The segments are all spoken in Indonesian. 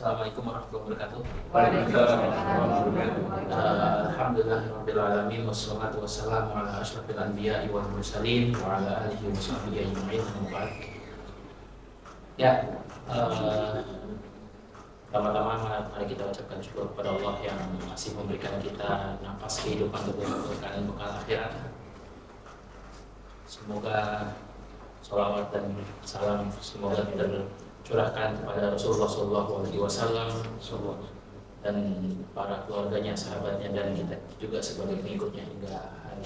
Assalamualaikum warahmatullahi wabarakatuh. Waalaikumsalam warahmatullahi wabarakatuh. Alhamdulillahirabbil wassalatu wassalamu ala asyrofil anbiya'i wal mursalin wa ala alihi wa sahbihi ajma'in. Ya, pertama-tama mari kita ucapkan syukur kepada Allah yang masih memberikan kita nafas kehidupan untuk berkah bekal akhirat. Semoga sholawat dan salam semoga tercurahkan kepada Rasulullah SAW dan para keluarganya, sahabatnya, dan kita juga sebagai pengikutnya hingga hari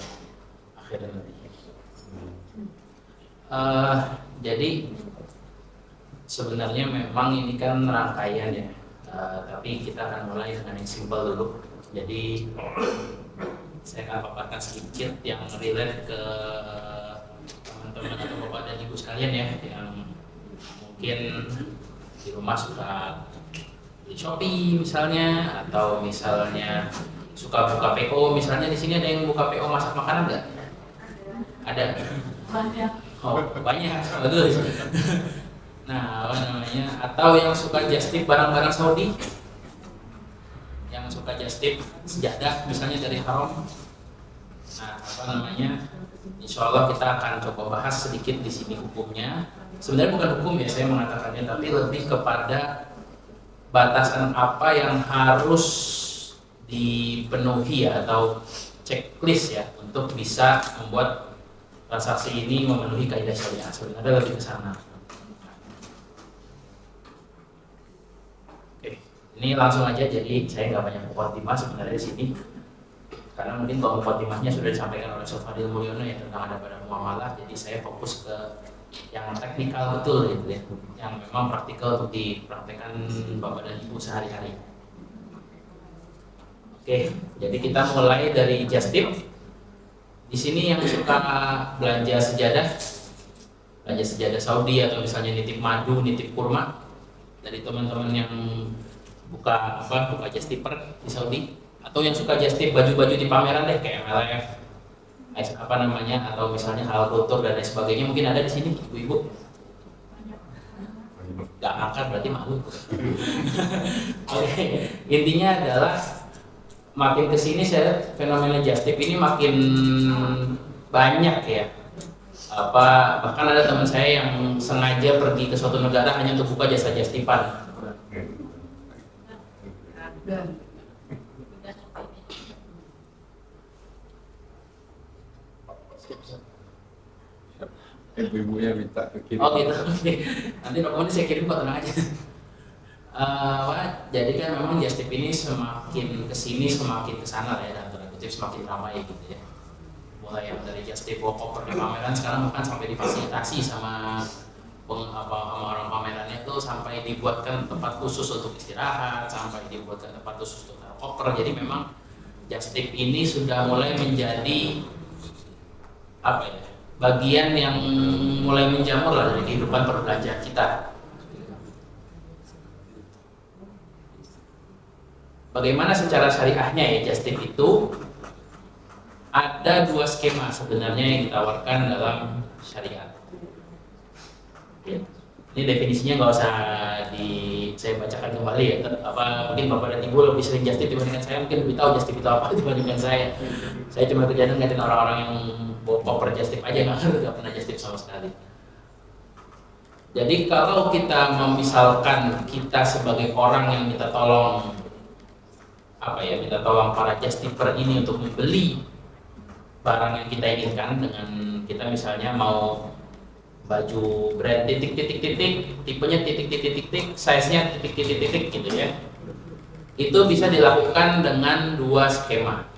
akhir nanti. Jadi sebenarnya memang ini kan rangkaian ya, tapi kita akan mulai dengan yang simpel dulu. Jadi saya akan paparkan sedikit yang relate ke teman-teman atau bapak dan ibu sekalian ya, yang mungkin di rumah suka di Shopee misalnya, atau misalnya suka buka PO. Misalnya di sini ada yang buka PO masak makanan nggak? Ada? Banyak. Oh, banyak, bagus. Nah, apa namanya? Atau yang suka just tip barang-barang Saudi, yang suka just tip sejadah misalnya dari Haram. Nah, apa namanya? Insya Allah kita akan coba bahas sedikit di sini hukumnya. Sebenarnya bukan hukum ya saya mengatakannya, tapi lebih kepada batasan apa yang harus dipenuhi ya, atau checklist ya, untuk bisa membuat transaksi ini memenuhi kaidah syariah. Sebenarnya lebih ke sana. Oke, ini langsung aja. Jadi saya nggak banyak mukadimah sebenarnya di sini, karena mungkin kalau mukadimahnya sudah disampaikan oleh Ustaz Fadil Mulyono ya tentang ada pada muamalah. Jadi saya fokus ke yang teknikal betul gitu ya, yang memang praktikal untuk dipraktekkan bapak dan ibu sehari-hari. Oke, jadi kita mulai dari just tip. Di sini yang suka belanja sejadah Saudi, atau misalnya nitip madu, nitip kurma, dari teman-teman yang buka just tipper di Saudi, atau yang suka just tip baju-baju di pameran deh kayak MLF, apa namanya, atau misalnya hal kultur dan lain sebagainya, mungkin ada di sini ibu-ibu. Gak angkat berarti malu. Oke, intinya adalah makin kesini saya fenomena just tip ini makin banyak ya. Bahkan ada teman saya yang sengaja pergi ke suatu negara hanya untuk buka jasa just tipan. Ibu-ibunya minta kirim. Oh gitu, oke. Nanti dokumennya saya kirim kok, tenang aja. Jadi kan memang just tip ini semakin kesini semakin kesana lah ya, dan tanda kutip semakin ramai gitu ya. Mulai yang dari just tip walkover di pameran, sekarang bahkan sampai difasilitasi sama orang pamerannya tuh, sampai dibuatkan tempat khusus untuk istirahat, sampai dibuatkan tempat khusus untuk taruh koper. Jadi memang just tip ini sudah mulai menjadi bagian yang mulai menjamur lah dari kehidupan perbelanjaan kita. Bagaimana secara syariahnya ya just tip itu? Ada dua skema sebenarnya yang ditawarkan dalam syariat. Ya. Ini definisinya nggak usah saya bacakan kembali ya. Mungkin bapak dan ibu lebih sering just tip dibandingkan saya, mungkin lebih tahu just tip itu apa dibandingkan saya. Saya cuma kerjaan ngeliatin orang-orang yang bawa koper just tip aja, nggak pernah just tip sama sekali. Jadi kalau kita memisalkan kita sebagai orang yang minta tolong para just tipper ini untuk membeli barang yang kita inginkan, dengan kita misalnya mau baju brand titik-titik-titik, tipenya titik-titik-titik, size-nya titik-titik-titik gitu ya. Itu bisa dilakukan dengan dua skema.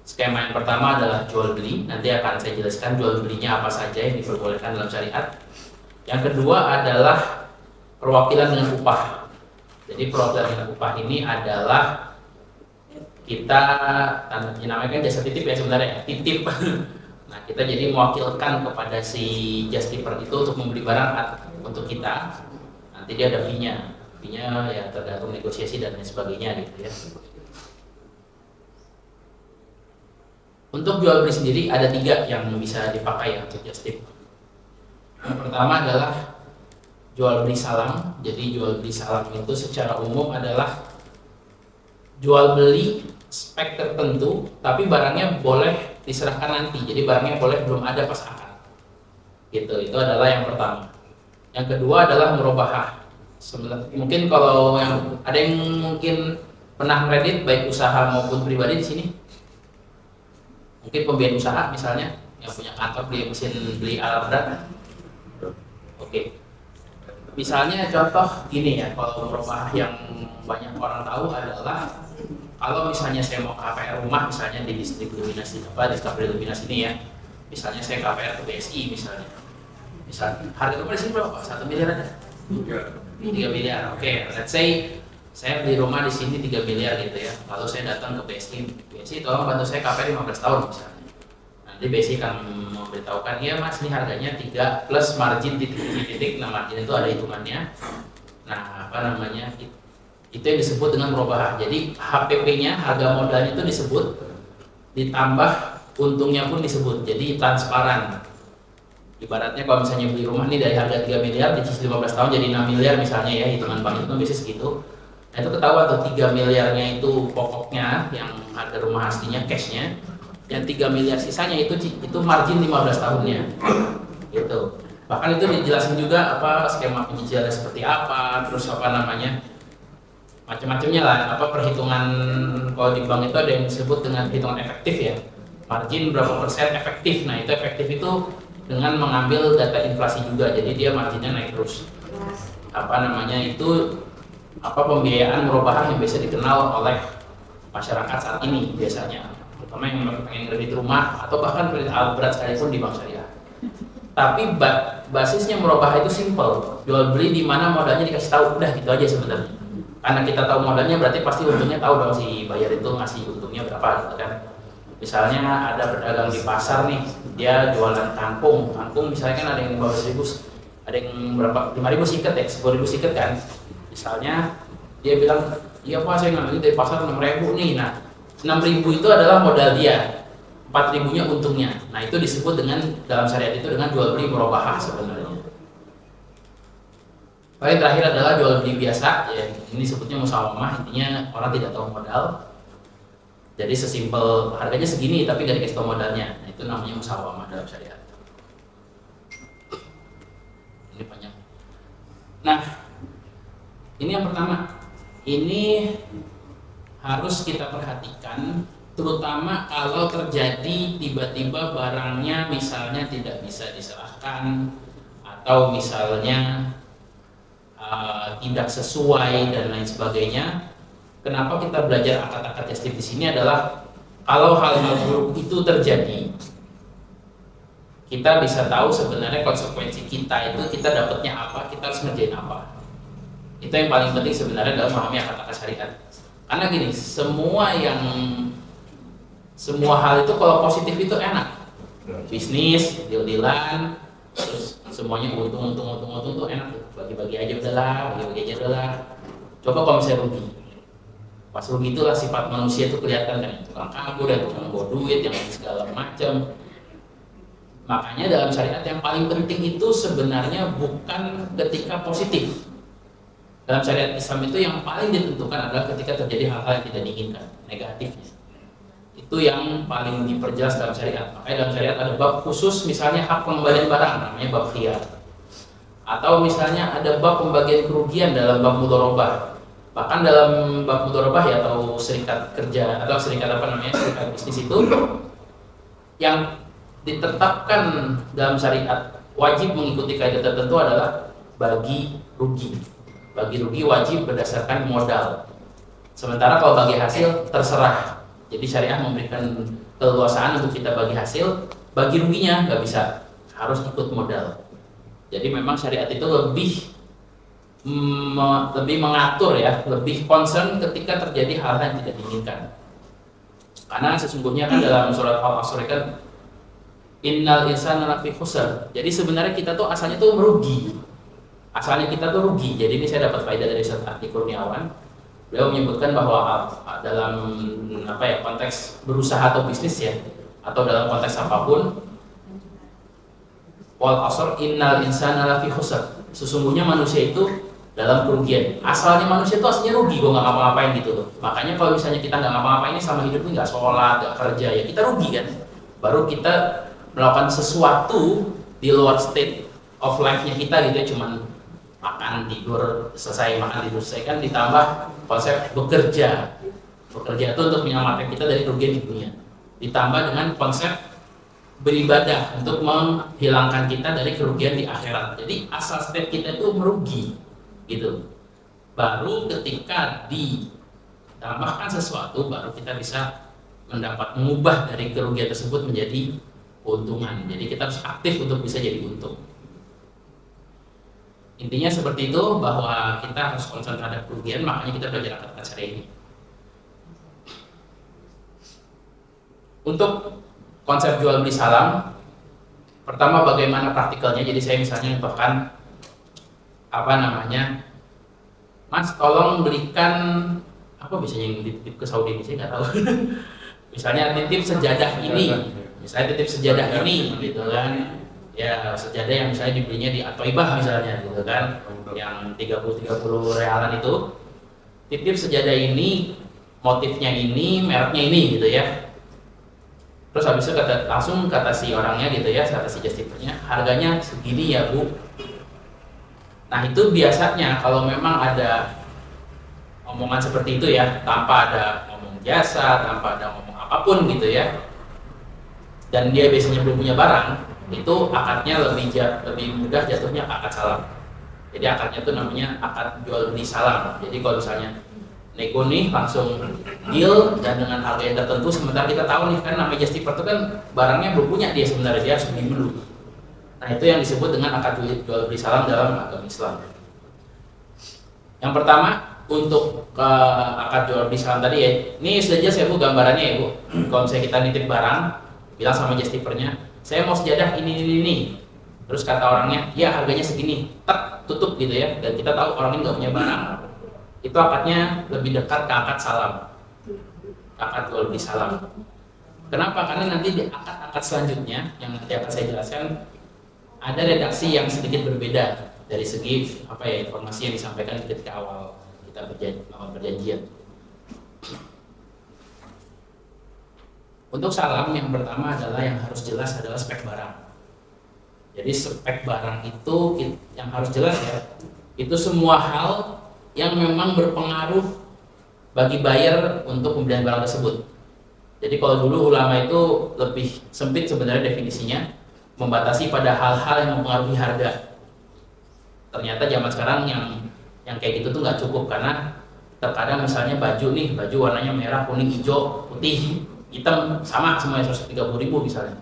Skema yang pertama adalah jual beli, nanti akan saya jelaskan jual belinya apa saja yang diperbolehkan dalam syariat. Yang kedua adalah perwakilan dengan upah. Jadi perwakilan dengan upah ini adalah kita namanya kan jasa titip ya sebenarnya, titip. Nah, kita jadi mewakilkan kepada si just tipper itu untuk membeli barang untuk kita. Nanti dia ada fee-nya. Fee-nya ya tergantung negosiasi dan lain sebagainya gitu ya. Untuk jual beli sendiri ada 3 yang bisa dipakai untuk just tip. Yang pertama adalah jual beli salam. Jadi jual beli salam itu secara umum adalah jual beli spek tertentu, tapi barangnya boleh diserahkan nanti. Jadi barangnya boleh belum ada pas akad. Gitu. Itu adalah yang pertama. Yang kedua adalah murabahah. Mungkin kalau yang ada yang mungkin pernah kredit baik usaha maupun pribadi di sini, mungkin pembiayaan usaha misalnya yang punya kantor beli mesin beli alat berat. Oke. Misalnya contoh gini ya, kalau murabahah yang banyak orang tahu adalah kalau misalnya saya mau KPR rumah misalnya di distrik Luminas di Kapri Luminas ini ya, misalnya saya KPR ke BSI misalnya. Harga rumah di sini berapa Pak? 1 miliar ada? 3 miliar. Oke, let's say saya beli rumah di sini 3 miliar gitu ya. Lalu saya datang ke BSI tolong bantu saya KPR 15 tahun misalnya. Nanti BSI akan memberitahukan, ya mas ini harganya 3 plus margin titik. Nah margin itu ada hitungannya. Nah apa namanya, itu yang disebut dengan murabahah. Jadi HPP-nya, harga modalnya itu disebut, ditambah untungnya pun disebut. Jadi transparan. Ibaratnya kalau misalnya beli rumah nih dari harga 3 miliar dicicil 15 tahun jadi 6 miliar misalnya ya, hitungan bank itu kan biasanya segitu. Nah itu ketahuan tuh 3 miliarnya itu pokoknya yang harga rumah aslinya cashnya, yang 3 miliar sisanya itu margin 15 tahunnya gitu. Bahkan itu dijelasin juga apa skema penyicilannya seperti apa, terus apa namanya macam-macamnya lah, apa perhitungan. Kalau di bank itu ada yang disebut dengan hitungan efektif ya, margin berapa persen efektif. Nah itu efektif itu dengan mengambil data inflasi juga, jadi dia marginnya naik terus. Apa namanya itu, apa pembiayaan murabahah yang biasa dikenal oleh masyarakat saat ini biasanya, terutama yang pengen kredit rumah atau bahkan kredit alat berat sekalipun di bank syariah. Tapi basisnya murabahah itu simple, jual beli di mana modalnya dikasih tahu, udah gitu aja sebenarnya. Karena kita tahu modalnya berarti pasti untungnya tahu dong, si bayar itu ngasih untungnya berapa gitu kan. Misalnya ada pedagang di pasar nih, dia jualan kangkung misalnya kan ada yang 15.000, ada yang berapa 5.000 siket ya, 10.000 siket kan. Misalnya dia bilang, iya pak saya ngambil dari pasar 6.000 nih. Nah 6.000 itu adalah modal dia, 4.000-nya untungnya. Nah itu disebut dengan, dalam syariat itu dengan jual beli murabahah sebenarnya. Paling terakhir adalah jual beli biasa ya, ini sebutnya musawamah, intinya orang tidak tahu modal. Jadi sesimpel harganya segini tapi gak dikasih tahu modalnya. Nah, itu namanya musawamah dalam syariat. Ini panjang. Nah, ini yang pertama. Ini harus kita perhatikan, terutama kalau terjadi tiba-tiba barangnya misalnya tidak bisa diserahkan atau misalnya tidak sesuai dan lain sebagainya. Kenapa kita belajar akad-akad tasdif di sini adalah kalau hal-hal buruk itu terjadi, kita bisa tahu sebenarnya konsekuensi kita itu kita dapatnya apa, kita harus ngerjain apa. Itu yang paling penting sebenarnya dalam memahami akad-akad syariat. Karena gini, semua hal itu kalau positif itu enak, bisnis, deal-dealan, terus semuanya untung tuh enak, bagi-bagi aja udahlah. Coba kalau misalnya rugi. Pas rugi itulah sifat manusia itu kelihatan kan, tukang kabur dan tukang bawa duit yang segala macam. Makanya dalam syariat yang paling penting itu sebenarnya bukan ketika positif. Dalam syariat Islam itu yang paling ditentukan adalah ketika terjadi hal-hal yang tidak diinginkan, negatifnya. Itu yang paling diperjelas dalam syariat. Makanya dalam syariat ada bab khusus misalnya hak pengembalian barang, namanya bab khiyar. Atau misalnya ada bab pembagian kerugian dalam bab mudharabah. Bahkan dalam bab mudharabah ya, atau serikat kerja atau serikat serikat bisnis itu yang ditetapkan dalam syariat wajib mengikuti kaidah tertentu adalah bagi rugi. Bagi rugi wajib berdasarkan modal. Sementara kalau bagi hasil terserah. Jadi syariah memberikan keleluasaan untuk kita bagi hasil, bagi ruginya nggak bisa, harus ikut modal. Jadi memang syariat itu lebih mengatur ya, lebih concern ketika terjadi hal yang tidak diinginkan. Karena sesungguhnya kan dalam surat Al-Asr kan innal insana lafi khusr. Jadi sebenarnya kita tuh asalnya tuh merugi. Asalnya kita tuh rugi. Jadi ini saya dapat faedah dari Ustaz Ati Kurniawan. Beliau menyebutkan bahwa dalam konteks berusaha atau bisnis ya, atau dalam konteks apapun, wal asr innal insana lafi khusr. Sesungguhnya manusia itu dalam kerugian. Asalnya manusia itu aslinya rugi, gue nggak ngapa-ngapain gitu loh. Makanya kalau misalnya kita nggak ngapa-ngapain ini sama hidup ini, nggak sholat, nggak kerja, ya kita rugi kan. Baru kita melakukan sesuatu di luar state of life-nya kita gitu ya, cuman makan tidur selesai, makan tidur selesai, kan ditambah konsep bekerja. Bekerja itu untuk menyelamatkan kita dari kerugian di dunia. Ditambah dengan konsep beribadah untuk menghilangkan kita dari kerugian di akhirat. Jadi asal state kita itu merugi gitu. Baru ketika ditambahkan sesuatu, baru kita bisa mengubah dari kerugian tersebut menjadi keuntungan. Jadi kita harus aktif untuk bisa jadi untung. Intinya seperti itu, bahwa kita harus konsen terhadap kerugian, makanya kita belajar akad syariah ini. Untuk konsep jual beli salam, pertama bagaimana praktikalnya. Jadi saya misalnya contohkan Mas tolong belikan apa biasanya yang dititip ke Saudi ini, saya nggak tahu. Misalnya titip sejadah ini, gitu kan. Ya sejadah yang misalnya dibelinya di Atoibah misalnya gitu kan, yang 30 realan itu, titip sejadah ini, motifnya ini, mereknya ini gitu ya. Terus habis itu langsung kata si orangnya gitu ya, kata si justipernya, harganya segini ya Bu. Nah itu biasanya kalau memang ada omongan seperti itu ya, tanpa ada ngomong jasa, tanpa ada ngomong apapun gitu ya, dan dia biasanya belum punya barang, itu akadnya lebih mudah jatuhnya ke akad salam. Jadi akadnya itu namanya akad jual beli salam. Jadi kalau misalnya nego nih langsung deal dan dengan harga yang tertentu, sementara kita tahu nih kan namanya justiper itu kan barangnya belum punya dia sebenarnya, dia harus beli dulu. Nah itu yang disebut dengan akad jual beli salam dalam agama Islam. Yang pertama untuk akad jual beli salam tadi ya, ini sudah jelas ya Bu gambarannya ya Bu. Kalau misalnya kita nitip barang, bilang sama justipernya, saya mau sejadah ini. Terus kata orangnya, ya harganya segini, tak tutup gitu ya, dan kita tahu orang ini nggak punya barang. Itu akadnya lebih dekat ke akad salam, akad jual beli salam. Kenapa? Karena nanti di akad-akad selanjutnya yang nanti akan saya jelaskan, ada redaksi yang sedikit berbeda dari segi informasi yang disampaikan ketika awal kita berjanjian. Untuk salam yang pertama adalah yang harus jelas adalah spek barang. Jadi spek barang itu yang harus jelas ya. Itu semua hal yang memang berpengaruh bagi buyer untuk pembelian barang tersebut. Jadi kalau dulu ulama itu lebih sempit sebenarnya definisinya, membatasi pada hal-hal yang mempengaruhi harga. Ternyata zaman sekarang yang kayak gitu tuh nggak cukup, karena terkadang misalnya baju warnanya merah, kuning, hijau, putih, hitam sama semuanya 130.000 misalnya.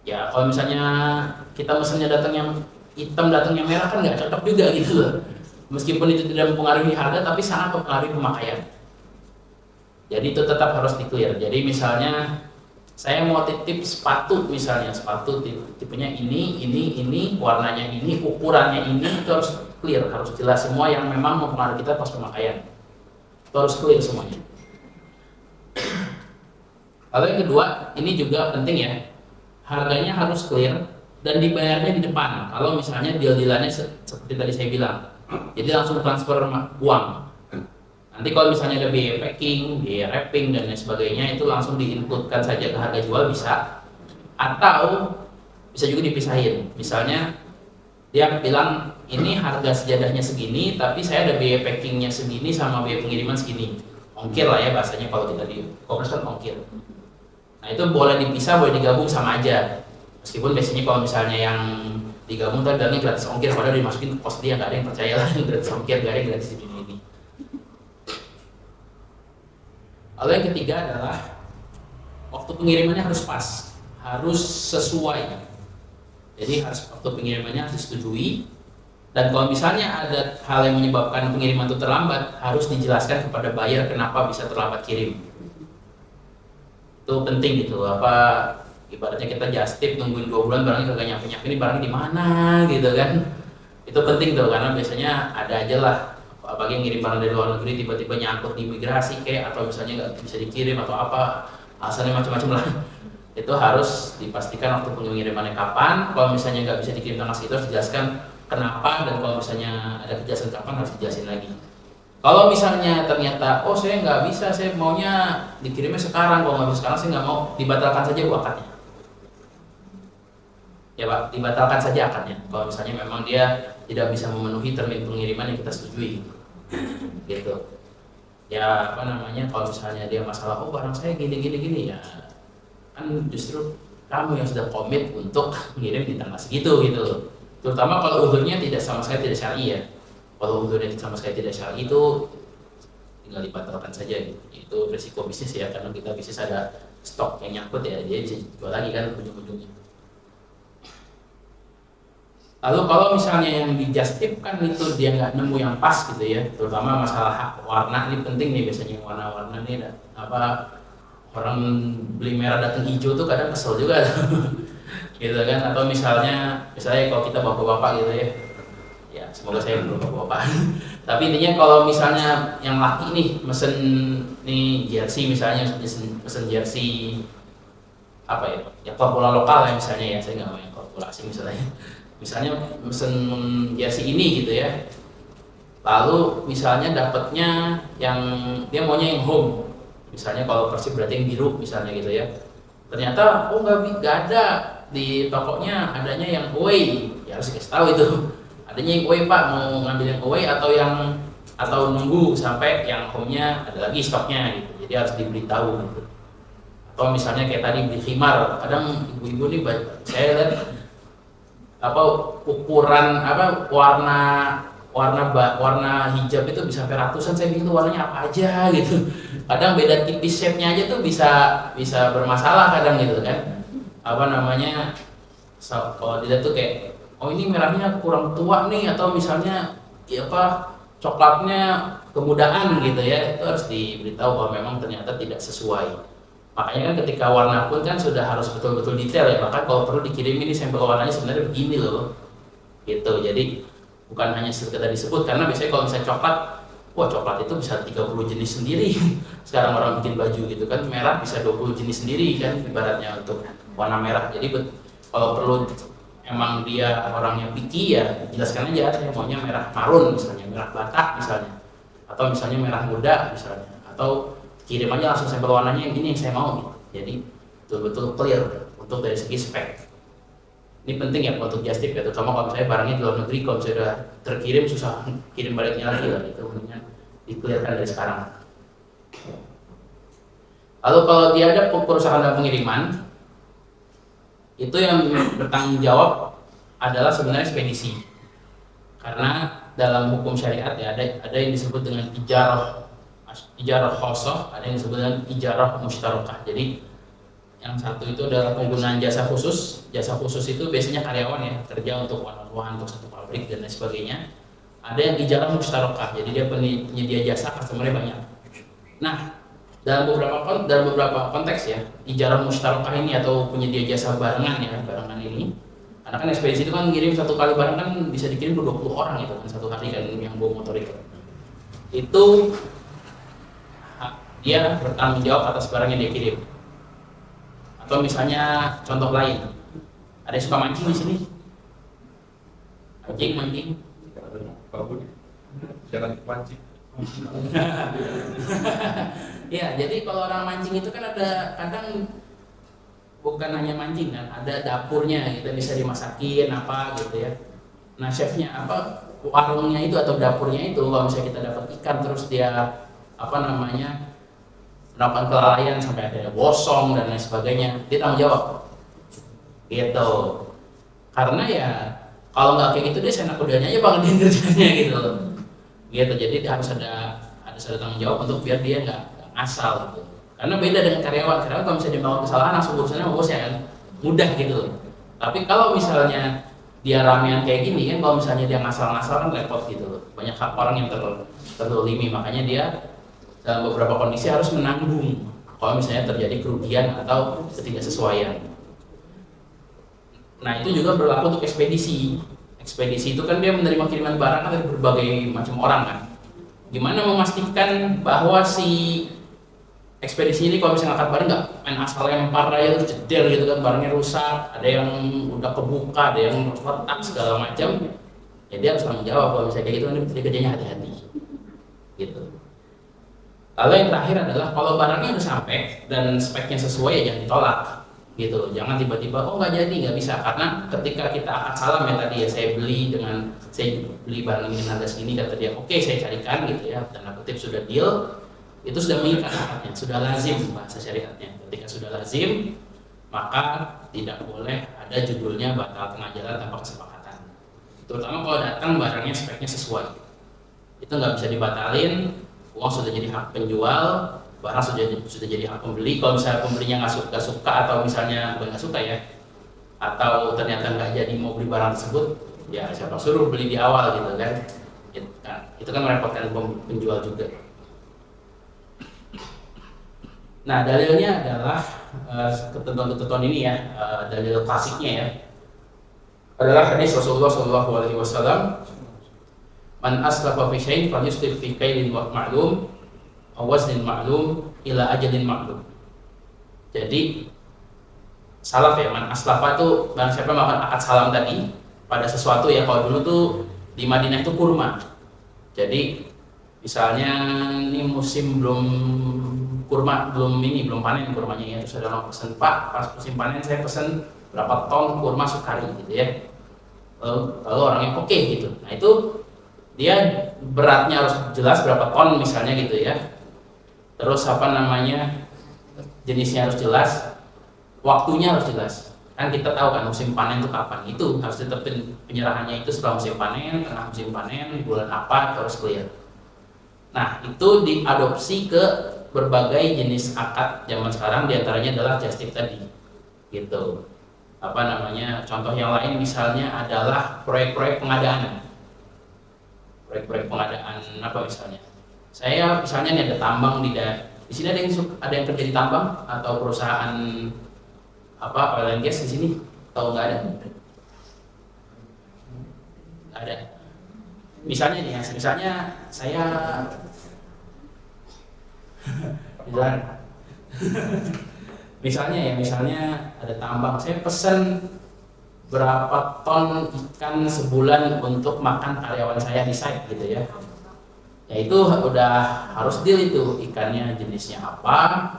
Ya kalau misalnya kita mesennya datangnya hitam, datangnya merah kan nggak cocok juga gitu loh. Meskipun itu tidak mempengaruhi harga, tapi sangat mempengaruhi pemakaian. Jadi itu tetap harus di-clear. Jadi misalnya saya mau titip sepatu misalnya, sepatu tipenya ini, warnanya ini, ukurannya ini, itu harus clear, harus jelas semua yang memang mempengaruhi kita pas pemakaian. Itu harus clear semuanya. Lalu yang kedua, ini juga penting ya, harganya harus clear dan dibayarnya di depan. Kalau misalnya deal-dealannya seperti tadi saya bilang, jadi langsung transfer uang. Nanti kalau misalnya ada biaya packing, biaya wrapping dan lain sebagainya, itu langsung diinputkan saja ke harga jual bisa, atau bisa juga dipisahin. Misalnya dia bilang ini harga sejadahnya segini, tapi saya ada biaya packingnya segini sama biaya pengiriman segini. Ongkir lah ya bahasanya kalau kita di e-commerce kan ongkir. Nah itu boleh dipisah, boleh digabung sama aja. Meskipun biasanya kalau misalnya yang digabung tadi bilangnya gratis ongkir, padahal dimasukin ke pos dia, nggak ada yang percaya lah gratis ongkir, nggak ada yang gratis di dunia ini. Lalu yang ketiga adalah waktu pengirimannya harus pas, harus sesuai. Jadi harus waktu pengirimannya harus disetujui. Dan kalau misalnya ada hal yang menyebabkan pengiriman itu terlambat, harus dijelaskan kepada buyer kenapa bisa terlambat kirim. Itu penting gitu. Ibaratnya kita just tip nungguin 2 bulan barangnya kagak nyampe-nyampe, ini barangnya di mana gitu kan. Itu penting tuh, karena biasanya ada aja lah, apalagi yang ngirim barang dari luar negeri tiba-tiba nyangkut di imigrasi kayak, atau misalnya nggak bisa dikirim atau apa, alasannya macam-macam lah. itu harus dipastikan waktu pengirimannya kapan. Kalau misalnya nggak bisa dikirim tanggal segitu harus dijelaskan kenapa, dan kalau misalnya ada kejelasan kapan harus dijelasin lagi. Kalau misalnya ternyata, oh saya nggak bisa, saya maunya dikirimnya sekarang, kalau nggak bisa sekarang saya nggak mau, dibatalkan saja akadnya. Ya Pak, dibatalkan saja akadnya. Kalau misalnya memang dia tidak bisa memenuhi termin pengiriman yang kita setujui, gitu. Ya apa namanya, kalau misalnya dia masalah, oh barang saya gini, ya kan justru kamu yang sudah komit untuk mengirim di tanggal segitu gitu loh. Terutama kalau udurnya tidak sama sekali tidak syar'i ya. Kalau udurnya sama sekali tidak syar'i itu tinggal dibatalkan saja gitu. Itu risiko bisnis ya, karena kita bisnis ada stok yang nyangkut ya, dia bisa jual lagi kan ujung-ujungnya. Lalu kalau misalnya yang di just tip kan itu dia nggak nemu yang pas gitu ya, terutama masalah warna ini penting nih, biasanya warna-warna nih apa, orang beli merah datang hijau tuh kadang kesel juga gitu kan. Atau misalnya kalau kita bapak-bapak gitu ya semoga saya belum bapak-bapak tapi intinya kalau misalnya yang laki nih mesen nih jersey, misalnya mesen jersey apa ya klub bola lokal ya misalnya, ya saya nggak mau yang klub bola asing misalnya mesen jersey ini gitu ya, lalu misalnya dapatnya yang dia maunya yang home, misalnya kalau Persib berarti yang biru misalnya gitu ya, ternyata oh nggak ada di tokonya, adanya yang away, ya harus kasih tahu itu adanya yang away Pak, mau ngambil yang away atau nunggu sampai yang home-nya ada lagi stoknya gitu, jadi harus diberitahu gitu. Atau misalnya kayak tadi beli khimar, kadang ibu-ibu nih saya lihat apa ukuran apa warna hijab itu bisa sampai ratusan, saya bingung warnanya apa aja gitu. Kadang beda tipis shape-nya aja tuh bisa bermasalah kadang gitu kan. Apa namanya, kalau dilihat tuh kayak oh ini merahnya kurang tua nih, atau misalnya ya apa coklatnya kemudaan gitu ya, itu harus diberitahu kalau memang ternyata tidak sesuai. Makanya kan ketika warna pun kan sudah harus betul-betul detail ya, bahkan kalau perlu dikirim ini sampel warnanya sebenarnya begini loh gitu. Jadi bukan hanya sekedar disebut, karena biasanya kalau misalnya coklat, wah coklat itu bisa 30 jenis sendiri sekarang orang bikin baju gitu kan, merah bisa 20 jenis sendiri kan ibaratnya untuk warna merah. Jadi kalau perlu emang dia orangnya picky ya jelaskan aja, saya maunya merah marun misalnya, merah batak misalnya, atau misalnya merah muda misalnya, atau kirim aja langsung sampel warnanya yang ini yang saya mau gitu. Jadi betul-betul clear untuk dari segi spek. Ini penting ya untuk just tip ya, terutama kalau misalnya barangnya di luar negeri, kalau misalnya sudah terkirim susah kirim baliknya lagi lah, itu mendingan di-clearkan dari sekarang. Lalu kalau dia ada perusahaan dan pengiriman, itu yang bertanggung jawab adalah sebenarnya ekspedisi. Karena dalam hukum syariat ya ada yang disebut dengan ijarah khosoh, ada yang disebut dengan ijarah mustarakah. Jadi yang satu itu adalah penggunaan jasa khusus. Jasa khusus itu biasanya karyawan ya, kerja untuk one-on-one, untuk satu pabrik dan lain sebagainya. Ada yang ijarah mustarakah, jadi dia penyedia jasa, customer-nya banyak. Nah, dalam beberapa konteks ya, ijarah mustarakah ini atau penyedia jasa barengan ya, barengan ini, karena kan ekspedisi itu kan ngirim satu kali barang kan bisa dikirim 20 orang itu kan satu hari kan yang bawa motor itu dia bertanggung jawab atas barang yang dia kirim. Atau misalnya contoh lain, ada yang suka mancing di sini, mancing. Jangan mancing. Ya, jadi kalau orang mancing itu kan ada kadang bukan hanya mancing kan, ada dapurnya, kita bisa dimasakin apa gitu ya. Nah chefnya apa, warungnya itu atau dapurnya itu, kalau misalnya kita dapat ikan terus dia apa namanya melakukan kelalaian sampai akhirnya bosong dan lain sebagainya, dia tanggung jawab gitu. Karena ya kalau nggak kayak gitu dia senak udahnya aja banget kerjanya gitu. Jadi harus ada tanggung jawab untuk biar dia nggak ngasal gitu. Karena beda dengan karyawan kalau misalnya dia melakukan kesalahan langsung urusannya sama bosnya kan, mudah gitu. Tapi kalau misalnya dia ramean kayak gini kan, kalau misalnya dia ngasal-ngasal kan repot gitu loh. Banyak orang yang terlolimi, makanya dia dalam beberapa kondisi harus menanggung kalau misalnya terjadi kerugian atau ketidaksesuaian. Nah itu juga berlaku untuk ekspedisi. Ekspedisi itu kan dia menerima kiriman barang kan dari berbagai macam orang kan. Gimana memastikan bahwa si ekspedisi ini kalau misalnya ngangkat barang nggak main asal lempar aja terus jeder gitu kan, barangnya rusak, ada yang udah kebuka, ada yang retak segala macam, ya dia harus tanggung jawab. Kalau misalnya kayak gitu kan dia kerjanya hati-hati gitu. Lalu yang terakhir adalah kalau barangnya udah sampai dan speknya sesuai ya jangan ditolak gitu loh. Jangan tiba-tiba oh nggak jadi, nggak bisa, karena ketika kita akad salam ya tadi ya, saya beli barang ini dengan harga segini, kata dia oke saya carikan gitu ya, tanda kutip sudah deal, itu sudah mengikat akadnya, sudah lazim bahasa syariatnya. Ketika sudah lazim maka tidak boleh ada judulnya batal pengajaran tanpa kesepakatan. Terutama kalau datang barangnya speknya sesuai, itu nggak bisa dibatalin. Uang sudah jadi hak penjual, barang sudah jadi hak pembeli. Kalau misalnya pembelinya nggak suka atau misalnya bukan nggak suka ya, atau ternyata nggak jadi mau beli barang tersebut, ya siapa suruh beli di awal gitu kan. Itu kan merepotkan penjual juga. Nah, dalilnya adalah ketentuan-ketentuan ini ya, dalil klasiknya ya adalah hadis Rasulullah SAW, man aslafa fi syai'in falyuslif fi kailin ma'lum aw waznin ma'lum ila ajalin ma'lum. Jadi salaf ya, man aslafa itu barang siapa makan akad salam tadi pada sesuatu ya. Kalau dulu tuh di Madinah itu kurma. Jadi misalnya ini musim belum panen kurmanya ya, terus ada orang pesen, Pak pas musim panen saya pesen berapa ton kurma Sukari gitu ya. Lalu orangnya oke gitu. Nah itu dia beratnya harus jelas berapa ton misalnya gitu ya. Terus jenisnya harus jelas, waktunya harus jelas. Kan kita tahu kan musim panen itu kapan, itu harus ditetapin penyerahannya itu setelah musim panen, tengah musim panen, bulan apa, terus clear. Nah itu diadopsi ke berbagai jenis akad zaman sekarang, diantaranya adalah just tip tadi gitu. Contoh yang lain misalnya adalah proyek-proyek pengadaan. Proyek-proyek pengadaan apa misalnya? Saya misalnya nih ada tambang di sini, ada yang kerja di tambang atau perusahaan oil and gas di sini, atau nggak ada? Nggak ada. Misalnya nih, misalnya saya misalnya ada tambang, saya pesen berapa ton ikan sebulan untuk makan karyawan saya di site gitu ya. Ya itu udah harus deal itu, ikannya jenisnya apa,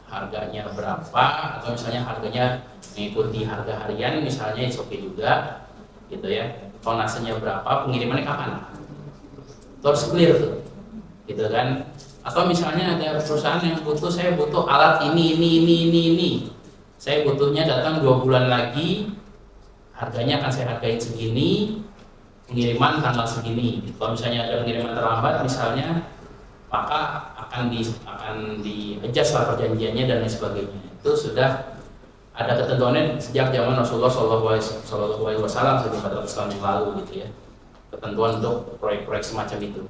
harganya berapa, atau misalnya harganya mengikuti harga harian misalnya, itu oke juga gitu ya. Tonasenya berapa, pengirimannya kapan, terus clear tuh gitu kan. Atau misalnya ada perusahaan yang saya butuh alat ini, saya butuhnya datang 2 bulan lagi, harganya akan saya hargain segini, pengiriman tanggal segini. Kalau misalnya ada pengiriman terlambat misalnya, maka akan di adjust lah perjanjiannya dan lain sebagainya. Itu sudah ada ketentuannya sejak zaman Rasulullah SAW, sejak 400 tahun yang lalu gitu ya. Ketentuan untuk proyek-proyek semacam itu.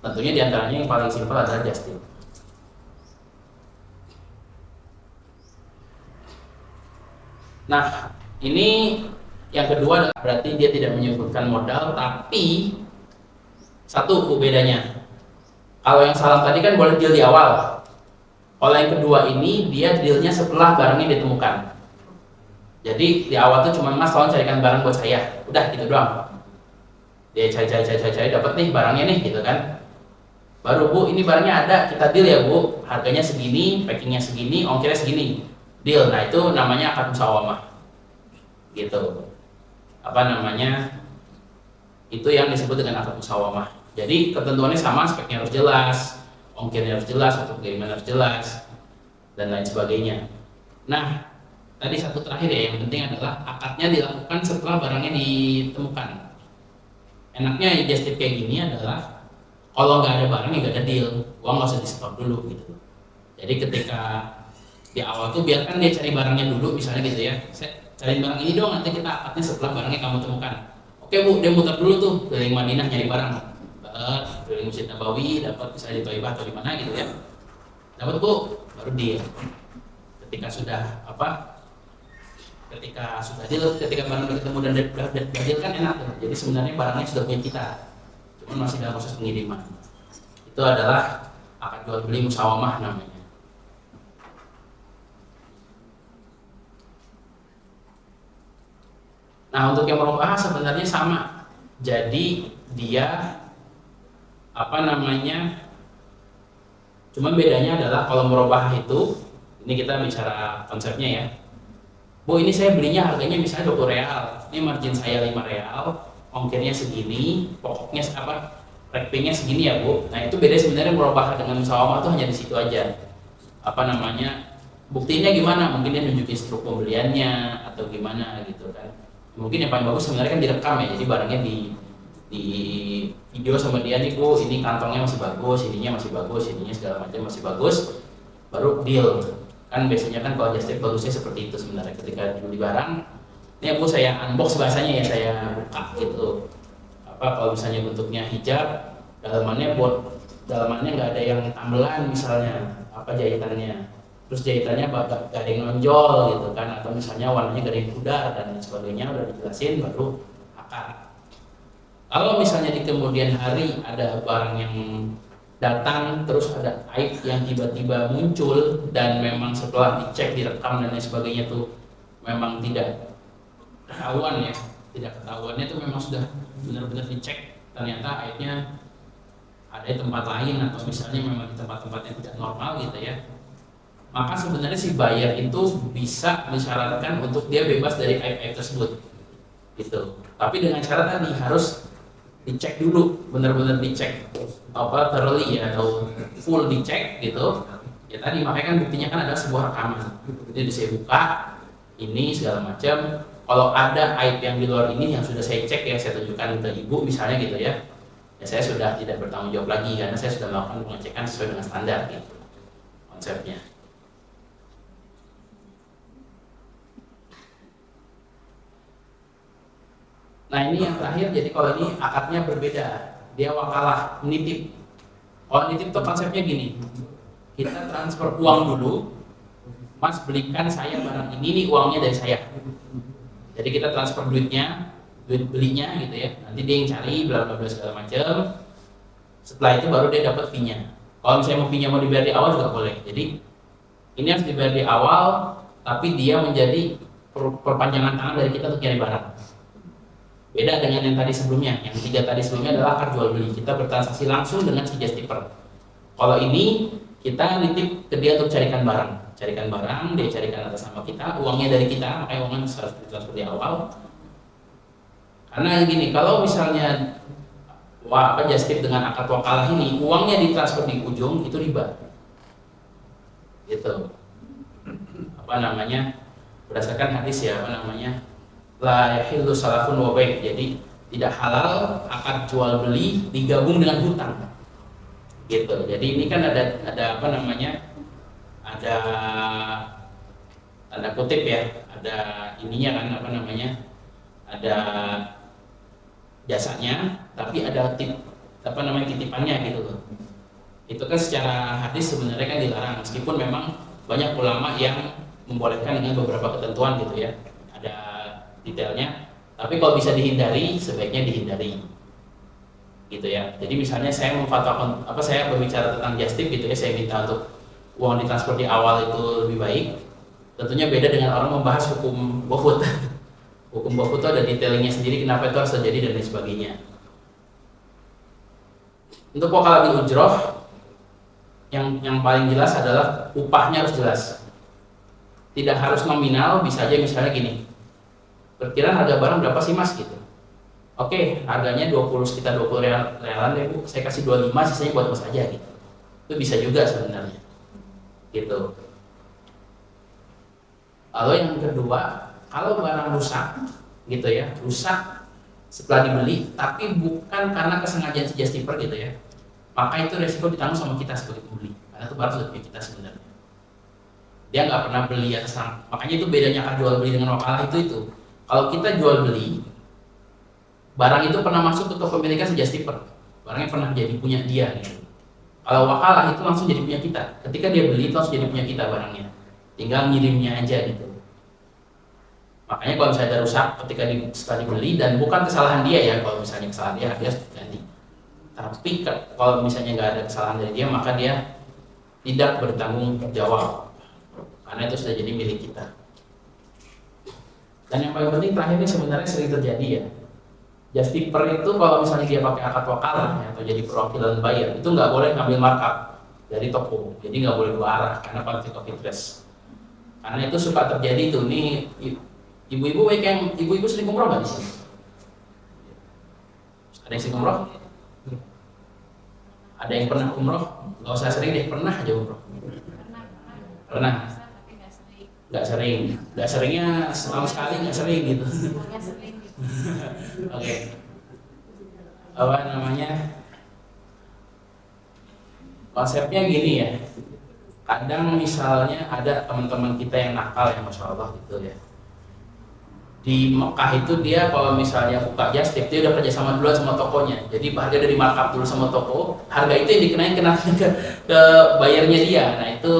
Tentunya diantaranya yang paling simpel adalah just tip. Nah, ini yang kedua adalah berarti dia tidak menyebutkan modal, tapi satu bedanya. Kalau yang salam tadi kan boleh deal di awal. Kalau yang kedua ini dia dealnya setelah barangnya ditemukan. Jadi di awal tuh cuma Mas tolong carikan barang buat saya, udah gitu doang. Dia cari dapat nih barangnya nih gitu kan. Baru Bu ini barangnya ada, kita deal ya Bu, harganya segini, packingnya segini, ongkirnya segini, deal. Nah itu namanya akad musawamah gitu. Itu yang disebut dengan akad musawamah. Jadi ketentuannya sama, speknya harus jelas, ongkirnya harus jelas, atau pengiriman harus jelas, dan lain sebagainya. Nah tadi satu terakhir ya, yang penting adalah akadnya dilakukan setelah barangnya ditemukan. Enaknya just tip kayak gini adalah kalau nggak ada barang ya nggak ada deal, uang nggak usah di stop dulu gitu. Jadi ketika di awal tuh biarkan dia cari barangnya dulu misalnya gitu ya, saya cari barang ini dong, nanti kita akadnya setelah barangnya kamu temukan. Oke Bu, dia muter dulu tuh keliling Madinah nyari barang, keliling Masjid Nabawi, dapat misalnya di Thaifah atau di mana gitu ya, dapat Bu, baru deal. Ketika sudah ketika barang udah ketemu dan udah deal kan enak tuh. Jadi sebenarnya barangnya sudah punya kita, cuman masih dalam proses pengiriman. Itu adalah akad jual beli musawamah namanya. Nah, untuk yang merubah sebenarnya sama. Jadi dia apa namanya? Cuman bedanya adalah kalau merubah itu, ini kita bicara konsepnya ya. Bu, ini saya belinya harganya misalnya 20 real. Ini margin saya 5 real, ongkirnya segini, pokoknya apa? Wrappingnya segini ya, Bu. Nah, itu beda sebenarnya merubah dengan musyawarah tuh hanya di situ aja. Apa namanya? Buktinya gimana? Mungkin dia nunjukin struk pembeliannya atau gimana gitu kan. Mungkin yang paling bagus sebenarnya kan direkam ya. Jadi barangnya di video sama dia nih, Bu, ini kantongnya masih bagus, ininya masih bagus, ininya segala macam masih bagus, baru deal. Kan biasanya kan kalau just tip bagusnya seperti itu sebenarnya. Ketika beli barang, ini ya Bu, saya unbox bahasanya ya, saya buka gitu. Apa kalau misalnya bentuknya hijab, dalamannya nggak ada yang tambelan misalnya, apa jahitannya, terus jahitannya gak ada yang nonjol gitu kan, atau misalnya warnanya gak ada yang pudar dan sebagainya, udah dijelasin baru akad. Kalau misalnya di kemudian hari ada barang yang datang terus ada aib yang tiba-tiba muncul dan memang setelah dicek, direkam dan lain sebagainya tuh memang tidak ketahuan ya, tidak ketahuannya itu memang sudah benar-benar dicek ternyata aibnya ada di tempat lain atau misalnya memang di tempat-tempat yang tidak normal gitu ya, maka sebenarnya si buyer itu bisa mensyaratkan untuk dia bebas dari aib-aib tersebut gitu. Tapi dengan syarat tadi harus dicek dulu, benar-benar dicek apa thoroughly ya, atau full dicek gitu ya. Tadi makanya kan buktinya kan ada sebuah rekaman, jadi saya buka ini segala macam. Kalau ada aib yang di luar ini yang sudah saya cek, yang saya tunjukkan ke ibu misalnya gitu ya, ya saya sudah tidak bertanggung jawab lagi karena saya sudah melakukan pengecekan sesuai dengan standar gitu konsepnya. Nah, ini yang terakhir, jadi kalau ini akadnya berbeda, dia wakalah, nitip. Kalau nitip itu konsepnya gini, kita transfer uang dulu, Mas belikan saya barang ini uangnya dari saya. Jadi kita transfer duitnya, duit belinya gitu ya, nanti dia yang cari bla bla bla segala macam. Setelah itu baru dia dapat fee-nya. Kalau misalnya mau fee-nya mau dibayar di awal juga boleh. Jadi ini harus dibayar di awal, tapi dia menjadi perpanjangan tangan dari kita untuk nyari barang. Beda dengan yang tadi sebelumnya, yang 3 tadi sebelumnya adalah akad jual beli, kita bertransaksi langsung dengan si just tipper. Kalau ini kita nitip ke dia untuk carikan barang, dia carikan atas nama kita, uangnya dari kita, makanya uangnya harus ditransfer di awal. Karena gini, kalau misalnya just tip dengan akad wakalah ini, uangnya ditransfer di ujung, itu riba. Gitu. Apa namanya? Berdasarkan hadis ya, apa namanya? La yahillu salafun wa bai'. Jadi tidak halal akad jual beli digabung dengan hutang. Gitu. Jadi ini kan ada apa namanya? Ada tanda kutip ya, ada ininya kan apa namanya? Ada jasanya, tapi ada apa namanya titipannya gitu loh. Itu kan secara hadis sebenarnya kan dilarang, meskipun memang banyak ulama yang membolehkan dengan beberapa ketentuan gitu ya. Ada detailnya, tapi kalau bisa dihindari sebaiknya dihindari gitu ya. Jadi misalnya saya memfatwakan apa, saya berbicara tentang just tip gitu ya, saya minta untuk uang ditransfer di awal itu lebih baik, tentunya beda dengan orang membahas hukum GoFood. Hukum GoFood itu ada detailingnya sendiri, kenapa itu harus terjadi dan lain sebagainya. Untuk wakalah bil ujroh yang paling jelas adalah upahnya harus jelas, tidak harus nominal, bisa aja misalnya gini, perkiraan harga barang berapa sih Mas gitu. Oke, harganya 20, sekitar 20 realan deh Bu, saya kasih 25, sisanya buat Mas aja gitu. Itu bisa juga sebenarnya. Gitu. Lalu yang kedua, kalau barang rusak gitu ya, rusak setelah dibeli tapi bukan karena kesengajaan si just tipper gitu ya, maka itu resiko ditanggung sama kita sebagai pembeli, karena itu barang sudah punya kita sebenarnya. Dia nggak pernah beli atas nama, makanya itu bedanya akad jual beli dengan wakalah itu. Kalau kita jual beli, barang itu pernah masuk ke kepemilikan si just tipper, barangnya pernah jadi punya dia gitu. Kalau wakalah itu langsung jadi punya kita, ketika dia beli itu langsung jadi punya kita barangnya, tinggal ngirimnya aja gitu. Makanya kalau misalnya ada rusak ketika setelah dibeli dan bukan kesalahan dia ya, kalau misalnya kesalahan dia harus diganti. Tapi kalau misalnya nggak ada kesalahan dari dia, maka dia tidak bertanggung jawab karena itu sudah jadi milik kita. Dan yang paling penting terakhir ini sebenarnya sering terjadi ya. Justiper itu kalau misalnya dia pakai akad wakalah ya, atau jadi perwakilan buyer itu nggak boleh ngambil markup dari toko, jadi nggak boleh dua arah karena konflik of interest. Karena itu suka terjadi tuh. Nih ibu-ibu baik yang ibu-ibu sering umroh nggak di sini? Ada yang sering umroh? Ada yang pernah umroh? Nggak usah sering deh, pernah aja umroh. Pernah. Nggak seringnya setahun sekali, nggak sering gitu. Oke. Apa namanya? Konsepnya gini ya. Kadang misalnya ada teman-teman kita yang nakal ya, masya Allah gitu ya. Di Mekah itu dia kalau misalnya buka just tip dia udah kerjasama duluan sama tokonya. Jadi harga dari markup dulu sama toko, harga itu yang dikenain ke bayarnya dia. Nah itu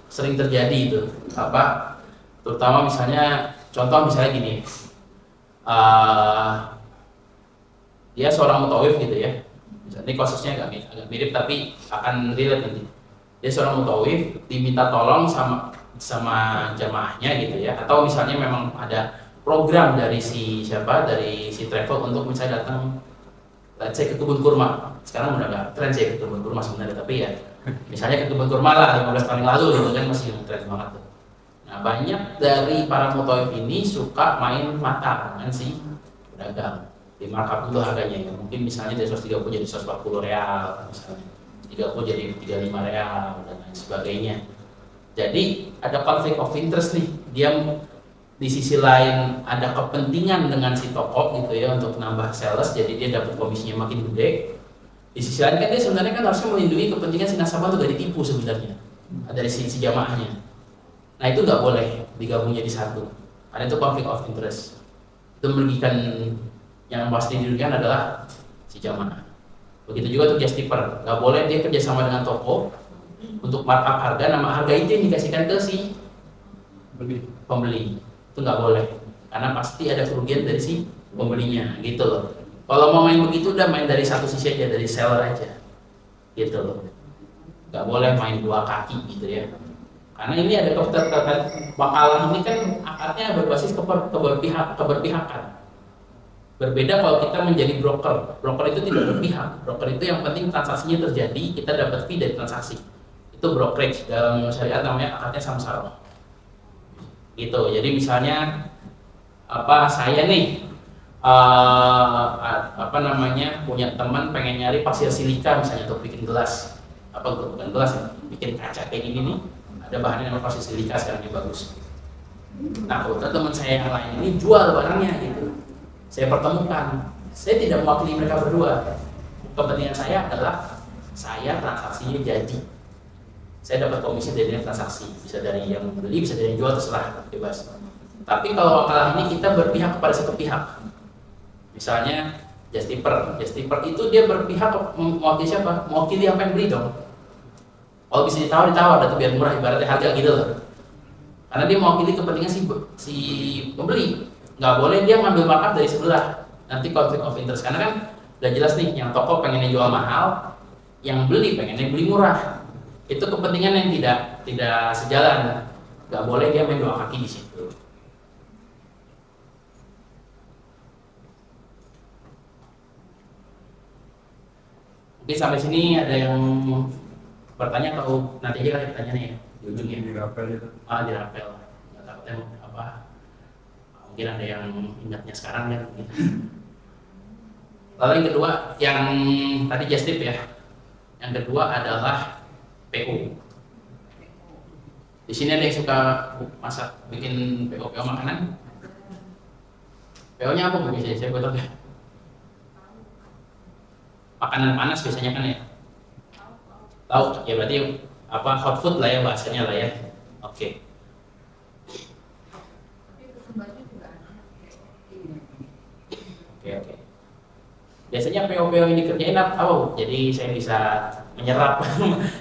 sering terjadi itu. Apa? Terutama misalnya contoh misalnya gini. Dia seorang mutawif gitu ya. Ini kasusnya agak mirip tapi akan relate nanti. Dia seorang mutawif diminta tolong sama jamaahnya gitu ya. Atau misalnya memang ada program dari si travel untuk misalnya datang let's say ke kebun kurma. Sekarang udah nggak tren sih ke kebun kurma sebenarnya, tapi ya misalnya ke kebun kurma lah 15 tahun yang lalu gitu kan masih tren banget tuh. Nah banyak dari para mutawif ini suka main mata dengan si pedagang. Di markup dulu harganya ya. Mungkin misalnya dari 130 jadi 140 real misalnya. 30 jadi 35 real dan lain sebagainya. Jadi ada konflik of interest nih. Dia di sisi lain ada kepentingan dengan si toko gitu ya untuk nambah sales, jadi dia dapat komisinya makin gede. Di sisi lain kan dia sebenarnya kan harusnya melindungi kepentingan si nasabah untuk gak ditipu sebenarnya dari si jamaahnya. Nah itu nggak boleh digabung jadi satu, karena itu konflik of interest. Itu merugikan, yang pasti dirugikan adalah si jamaah. Begitu juga untuk justiper, nggak boleh dia kerjasama dengan toko untuk markup harga, nama harga itu yang dikasihkan ke si pembeli. Itu nggak boleh, karena pasti ada kerugian dari si pembelinya gitu loh. Kalau mau main begitu udah main dari satu sisi aja, dari seller aja gitu loh. Nggak boleh main dua kaki gitu ya, karena ini ada wakalah ini kan akadnya berbasis keberpihakan. Berbeda kalau kita menjadi broker. Broker itu tidak berpihak. Broker itu yang penting transaksinya terjadi, kita dapat fee dari transaksi. Itu brokerage, dalam syariat namanya akadnya samsara. Gitu. Jadi misalnya saya nih punya teman pengen nyari pasir silika misalnya untuk bikin gelas. Bukan gelas ya, bikin kaca kayak gini nih. Ada bahannya namanya pasir silika sekarang yang bagus. Nah, kalau teman saya yang lain ini jual barangnya gitu. Saya pertemukan, saya tidak mewakili mereka berdua. Kepentingan saya adalah saya transaksinya jadi. Saya dapat komisi dari transaksi, bisa dari yang beli, bisa dari yang jual, terserah, bebas. Tapi kalau wakalah ini kita berpihak kepada satu pihak. Misalnya justiper itu dia berpihak mewakili siapa? Mewakili apa yang beli dong. Kalau bisa ditawar atau biar murah ibaratnya harga gitu loh. Karena dia mewakili kepentingan si pembeli. Nggak boleh dia ngambil markup dari sebelah, nanti konflik of interest. Karena kan udah jelas nih, yang toko pengennya jual mahal, yang beli pengennya beli murah. Itu kepentingan yang tidak sejalan. Nggak boleh dia main dua kaki di situ. Oke, sampai sini ada yang bertanya atau nanti aja kali pertanyaannya ya di ujungnya. Di rapel itu. Di rapel. Nggak takutnya mungkin ada yang ingatnya sekarang kan. Lalu yang kedua, yang tadi just tip ya. Yang kedua adalah PO. Di sini ada yang suka masak, bikin PO makanan. PO-nya apa Bu biasanya? Saya tahu ya. Makanan panas biasanya kan ya. Tahu ya, berarti hot food lah ya bahasanya lah ya. Oke. Oke. Biasanya PO-PO ini dikerjain apa Bu? Jadi saya bisa menyerap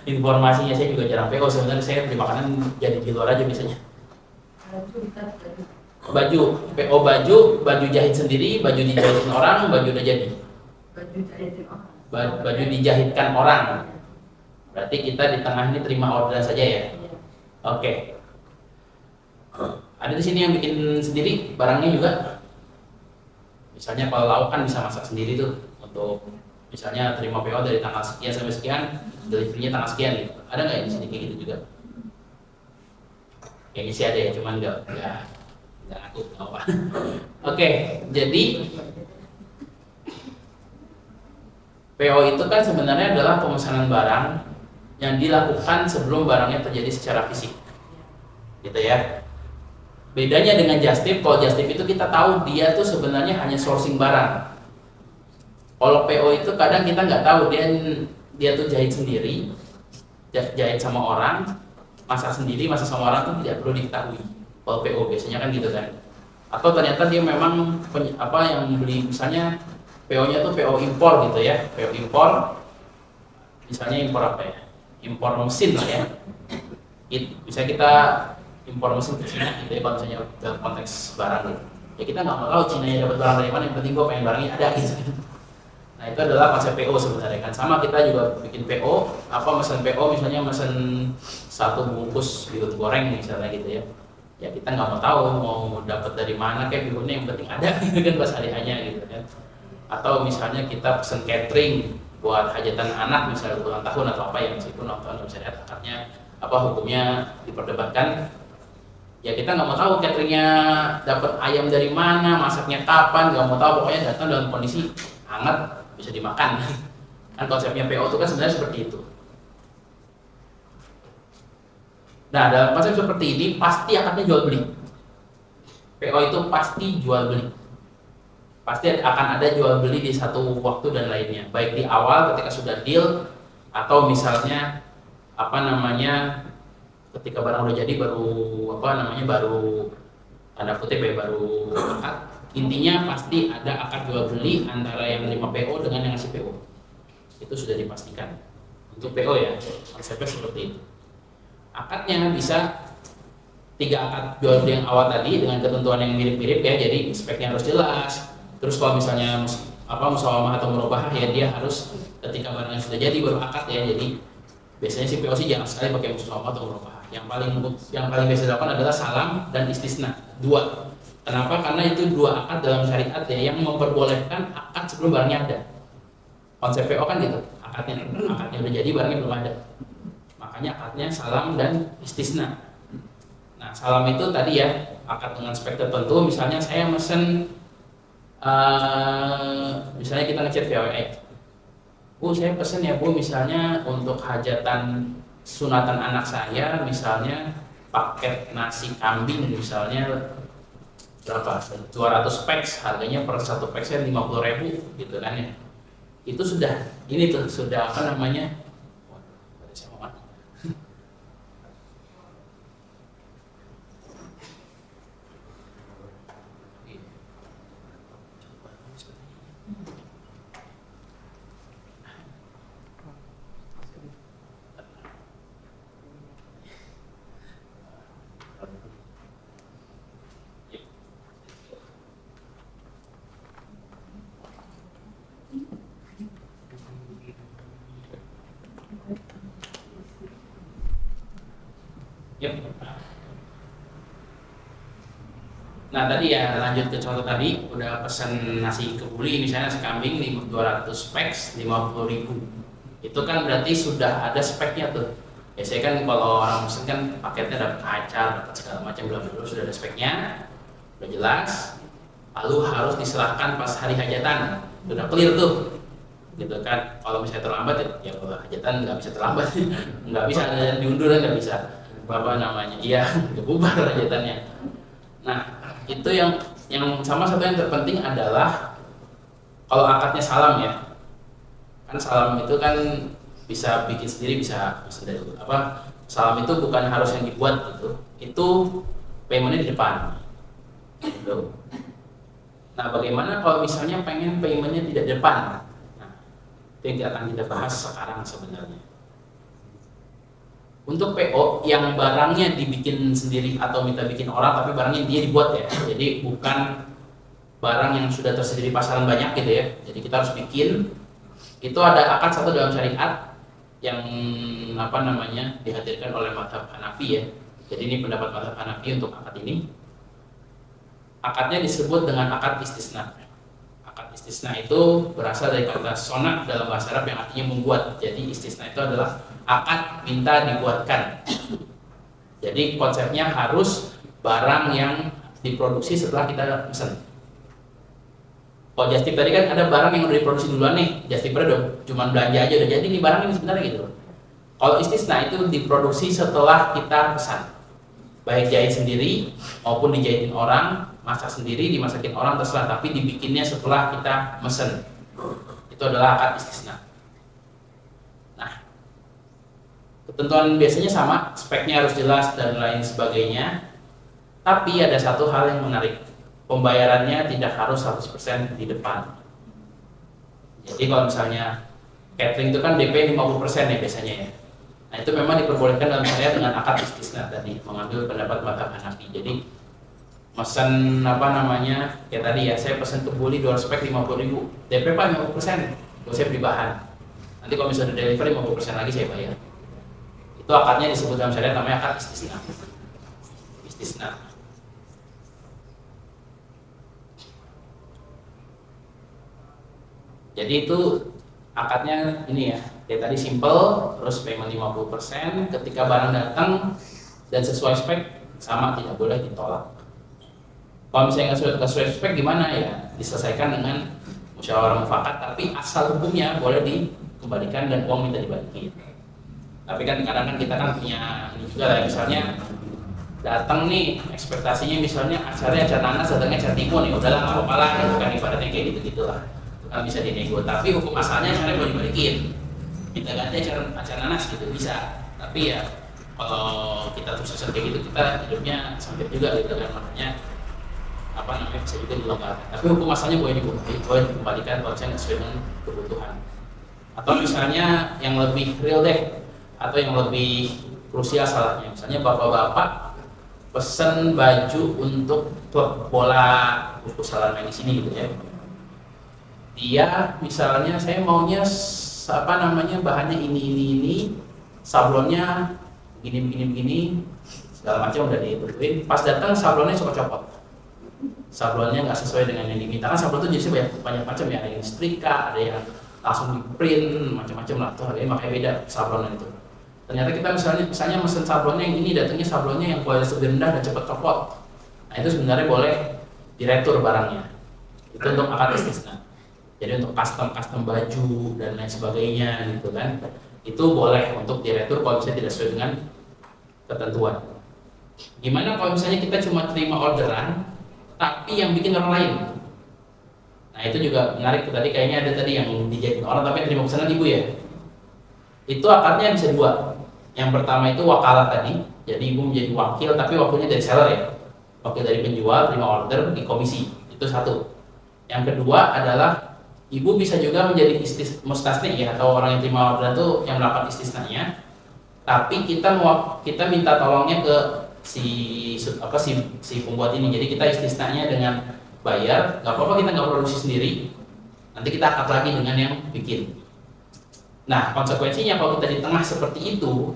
informasinya. Saya juga jarang PO sebenarnya, saya beli makanan jadi di luar aja biasanya. Baju jahit sendiri, baju dijahitin orang, baju udah jadi. Baju dijahitkan orang. Berarti kita di tengah ini terima orderan saja ya. Oke. Ada di sini yang bikin sendiri barangnya juga. Misalnya kalau lauk kan bisa masak sendiri tuh, untuk misalnya terima PO dari tanggal sekian sampai sekian, deliverynya tanggal sekian gitu. Ada nggak di sini kayak gitu juga? Kayaknya sih ada ya, cuman nggak aku nggak apa. Oke, jadi PO itu kan sebenarnya adalah pemesanan barang yang dilakukan sebelum barangnya terjadi secara fisik, gitu ya. Bedanya dengan just tip, kalau just tip itu kita tahu dia tuh sebenarnya hanya sourcing barang. Kalau PO itu kadang kita nggak tahu, dia tuh jahit sendiri, jahit sama orang, masak sendiri, masak sama orang tuh tidak perlu diketahui. Kalau PO biasanya kan gitu kan. Atau ternyata dia memang yang beli, misalnya PO-nya tuh PO impor gitu ya, PO impor, misalnya impor apa ya? Impor mesin lah ya. Bisa kita impor mesin ke Cina gitu ya, kalau misalnya dalam konteks barang gitu. Ya kita nggak mau tahu Cina dapat barang dari mana, yang penting gue pengen barangnya ada gitu. Nah itu adalah konsep PO sebenarnya kan. Sama kita juga bikin PO, mesen PO misalnya mesen 1 bungkus bihun goreng misalnya gitu ya. Ya kita nggak mau tahu mau dapat dari mana kayak bihunnya, yang penting ada gitu kan pas hari-harinya gitu kan. Atau misalnya kita pesen catering buat hajatan anak misalnya ulang tahun atau apa ya, meskipun nonton bisa lihat akarnya hukumnya diperdebatkan. Ya kita nggak mau tahu cateringnya dapat ayam dari mana, masaknya kapan, nggak mau tahu, pokoknya datang dalam kondisi hangat bisa dimakan. Kan konsepnya PO itu kan sebenarnya seperti itu. Nah dalam konsep seperti ini pasti akadnya jual beli. PO itu pasti jual beli, pasti akan ada jual beli di satu waktu dan lainnya, baik di awal ketika sudah deal, atau misalnya ketika barang udah jadi baru baru tanda kutip ya, baru akad. Intinya pasti ada akad jual beli antara yang menerima PO dengan yang ngasih PO. Itu sudah dipastikan untuk PO ya, konsepnya seperti itu. Akadnya bisa 3 akad jual beli yang awal tadi dengan ketentuan yang mirip-mirip ya, jadi speknya harus jelas. Terus kalau misalnya musyawarah atau murabahah ya, dia harus ketika barangnya sudah jadi baru akad ya. Jadi biasanya si PO sih jarang sekali pakai musyawarah atau murabahah. Yang paling biasa dilakukan adalah salam dan istisna, 2. Kenapa? Karena itu 2 akad dalam syariat ya, yang memperbolehkan akad sebelum barangnya ada. Konsep PO kan gitu, akadnya udah jadi barangnya belum ada, makanya akadnya salam dan istisna. Nah salam itu tadi ya, akad dengan spek tertentu. Misalnya saya mesen misalnya kita ngechat VOE, Bu saya pesen ya Bu, misalnya untuk hajatan sunatan anak saya, misalnya paket nasi kambing misalnya berapa, 200 packs, harganya per 1 packsnya 50.000 gitu kan ya. Itu sudah Yep. Nah tadi ya, lanjut ke contoh tadi, udah pesen nasi kebuli misalnya, nasi kambing 200 packs 50.000. Itu kan berarti sudah ada speknya tuh. Biasanya kan kalau orang pesen kan paketnya dapat acar, dapat segala macam, bla bla, sudah ada speknya, udah jelas. Lalu harus diserahkan pas hari hajatan, udah clear tuh, gitu kan. Kalau misalnya terlambat ya kalau hajatan nggak bisa terlambat, nggak bisa ada diundur, nggak bisa iya bubar hajatannya. Nah itu yang sama, satu yang terpenting adalah kalau akadnya salam ya, kan salam itu kan bisa bikin sendiri, bisa dari salam itu bukan harus yang dibuat gitu, itu paymentnya di depan gitu. Nah bagaimana kalau misalnya pengen paymentnya tidak di depan? Nah itu yang akan kita bahas sekarang sebenarnya. Untuk PO yang barangnya dibikin sendiri atau minta bikin orang, tapi barangnya dia dibuat ya, jadi bukan barang yang sudah tersedia di pasaran banyak gitu ya. Jadi kita harus bikin. Itu ada akad satu dalam syariat yang dihadirkan oleh mazhab Hanafi ya. Jadi ini pendapat mazhab Hanafi untuk akad ini. akadnya disebut dengan akad istisna. Akad istisna itu berasal dari kata sonat dalam bahasa Arab yang artinya membuat. Jadi istisna itu adalah akad minta dibuatkan. Jadi konsepnya harus barang yang diproduksi setelah kita pesan. Kalau just tip tadi kan ada barang yang udah diproduksi duluan nih, just tip dong, cuman belanja aja udah jadi nih barang ini sebenarnya gitu. Kalau istisna itu diproduksi setelah kita pesan, baik jahit sendiri maupun dijahitin orang, masak sendiri, dimasakin orang terserah, tapi dibikinnya setelah kita mesen. Itu adalah akad istisna. Nah, ketentuan biasanya sama, speknya harus jelas dan lain sebagainya. Tapi ada satu hal yang menarik, pembayarannya tidak harus 100% di depan. Jadi kalau misalnya catering itu kan DP 50% ya biasanya ya. Nah itu memang diperbolehkan dalam syariat dengan akad istisna tadi, mengambil pendapat mazhab Hanafi. Jadi pesan apa namanya, kayak tadi ya, saya pesan kebuli 2 spek 50.000, DP Pak 50%, kalau saya beli bahan. Nanti kalau misalnya delivery 50% lagi saya bayar. Itu akadnya disebut dalam syariat namanya akad istisna. Istisna. Jadi itu akadnya ini ya, kayak tadi simple, terus payment 50%, ketika barang datang dan sesuai spek sama, tidak boleh ditolak. Kalau misalnya nggak sesuai spek gimana ya, diselesaikan dengan musyawarah mufakat, tapi asal hukumnya boleh dikembalikan dan uang minta dibalikin. Tapi kan kadang kan kita kan punya ini juga lah, misalnya datang nih ekspektasinya misalnya acara nanas, datangnya acara timun, ya udahlah nggak apa-apa lah, itu kan ibaratnya kayak gitu-gitulah. Kan bisa dinego, tapi hukum asalnya acaranya boleh dibalikin, kita ganti acara nanas gitu bisa. Tapi ya kalau kita terus kayak gitu, kita hidupnya sampai juga gitu kan, makanya apa namanya bisa juga dilonggarkan. Tapi hukum asalnya boleh dikembalikan kalau saya nggak sesuai dengan kebutuhan. Atau misalnya yang lebih real deh, atau yang lebih krusial salahnya, misalnya bapak-bapak pesen baju untuk klub bola Lupus Salaman di sini gitu ya. Dia misalnya saya maunya apa namanya bahannya ini, sablonnya begini, segala macam udah ditentuin. Pas datang sablonnya copot-copot, sablonnya nggak sesuai dengan yang diminta. Kan sablon itu jenisnya banyak macam ya, ada yang setrika, ada yang langsung di print, macam-macam lah tuh harganya makanya beda sablonnya itu. Ternyata kita misalnya mesen sablonnya yang ini, datangnya sablonnya yang kualitas lebih rendah dan cepat copot. Nah itu sebenarnya boleh diretur barangnya. Itu untuk akad istisna. Jadi untuk custom baju dan lain sebagainya gitu kan, itu boleh untuk diretur kalau misalnya tidak sesuai dengan ketentuan. Gimana kalau misalnya kita cuma terima orderan tapi yang bikin orang lain? Nah itu juga menarik tuh, tadi kayaknya ada tadi yang dijahitin orang tapi yang terima pesanan ibu ya. Itu akadnya bisa dua. Yang pertama itu wakalah tadi, jadi ibu menjadi wakil tapi wakilnya dari seller ya, wakil dari penjual, terima order di komisi, itu satu. Yang kedua adalah ibu bisa juga menjadi mustasni ya, atau orang yang terima orderan itu yang melakukan istisnanya, tapi kita minta tolongnya ke si pembuat ini. Jadi kita istisnanya dengan bayar, nggak apa-apa kita nggak produksi sendiri, nanti kita akad lagi dengan yang bikin. Nah konsekuensinya kalau kita di tengah seperti itu,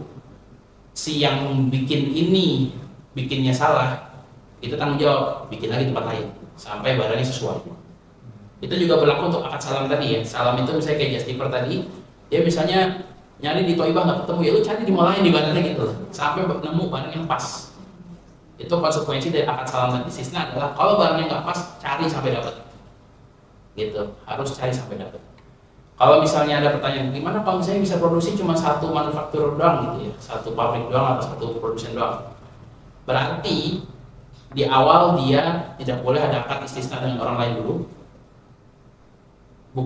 si yang bikin ini bikinnya salah, itu tanggung jawab, bikin lagi tempat lain sampai barangnya sesuai. Itu juga berlaku untuk akad salam tadi ya. Salam itu misalnya kayak Justiper tadi, dia misalnya nyari di Toibah nggak ketemu, ya lu cari di mall lain di barangnya gitu sampai nemu barang yang pas. Itu konsekuensi dari akad salam dan istisna adalah kalau barangnya nggak pas, cari sampai dapat. Gitu, harus cari sampai dapat. Kalau misalnya ada pertanyaan, gimana kalau misalnya bisa produksi cuma satu manufaktur doang gitu ya, satu pabrik doang atau satu produsen doang? Berarti di awal dia tidak boleh ada akad istisna dengan orang lain dulu.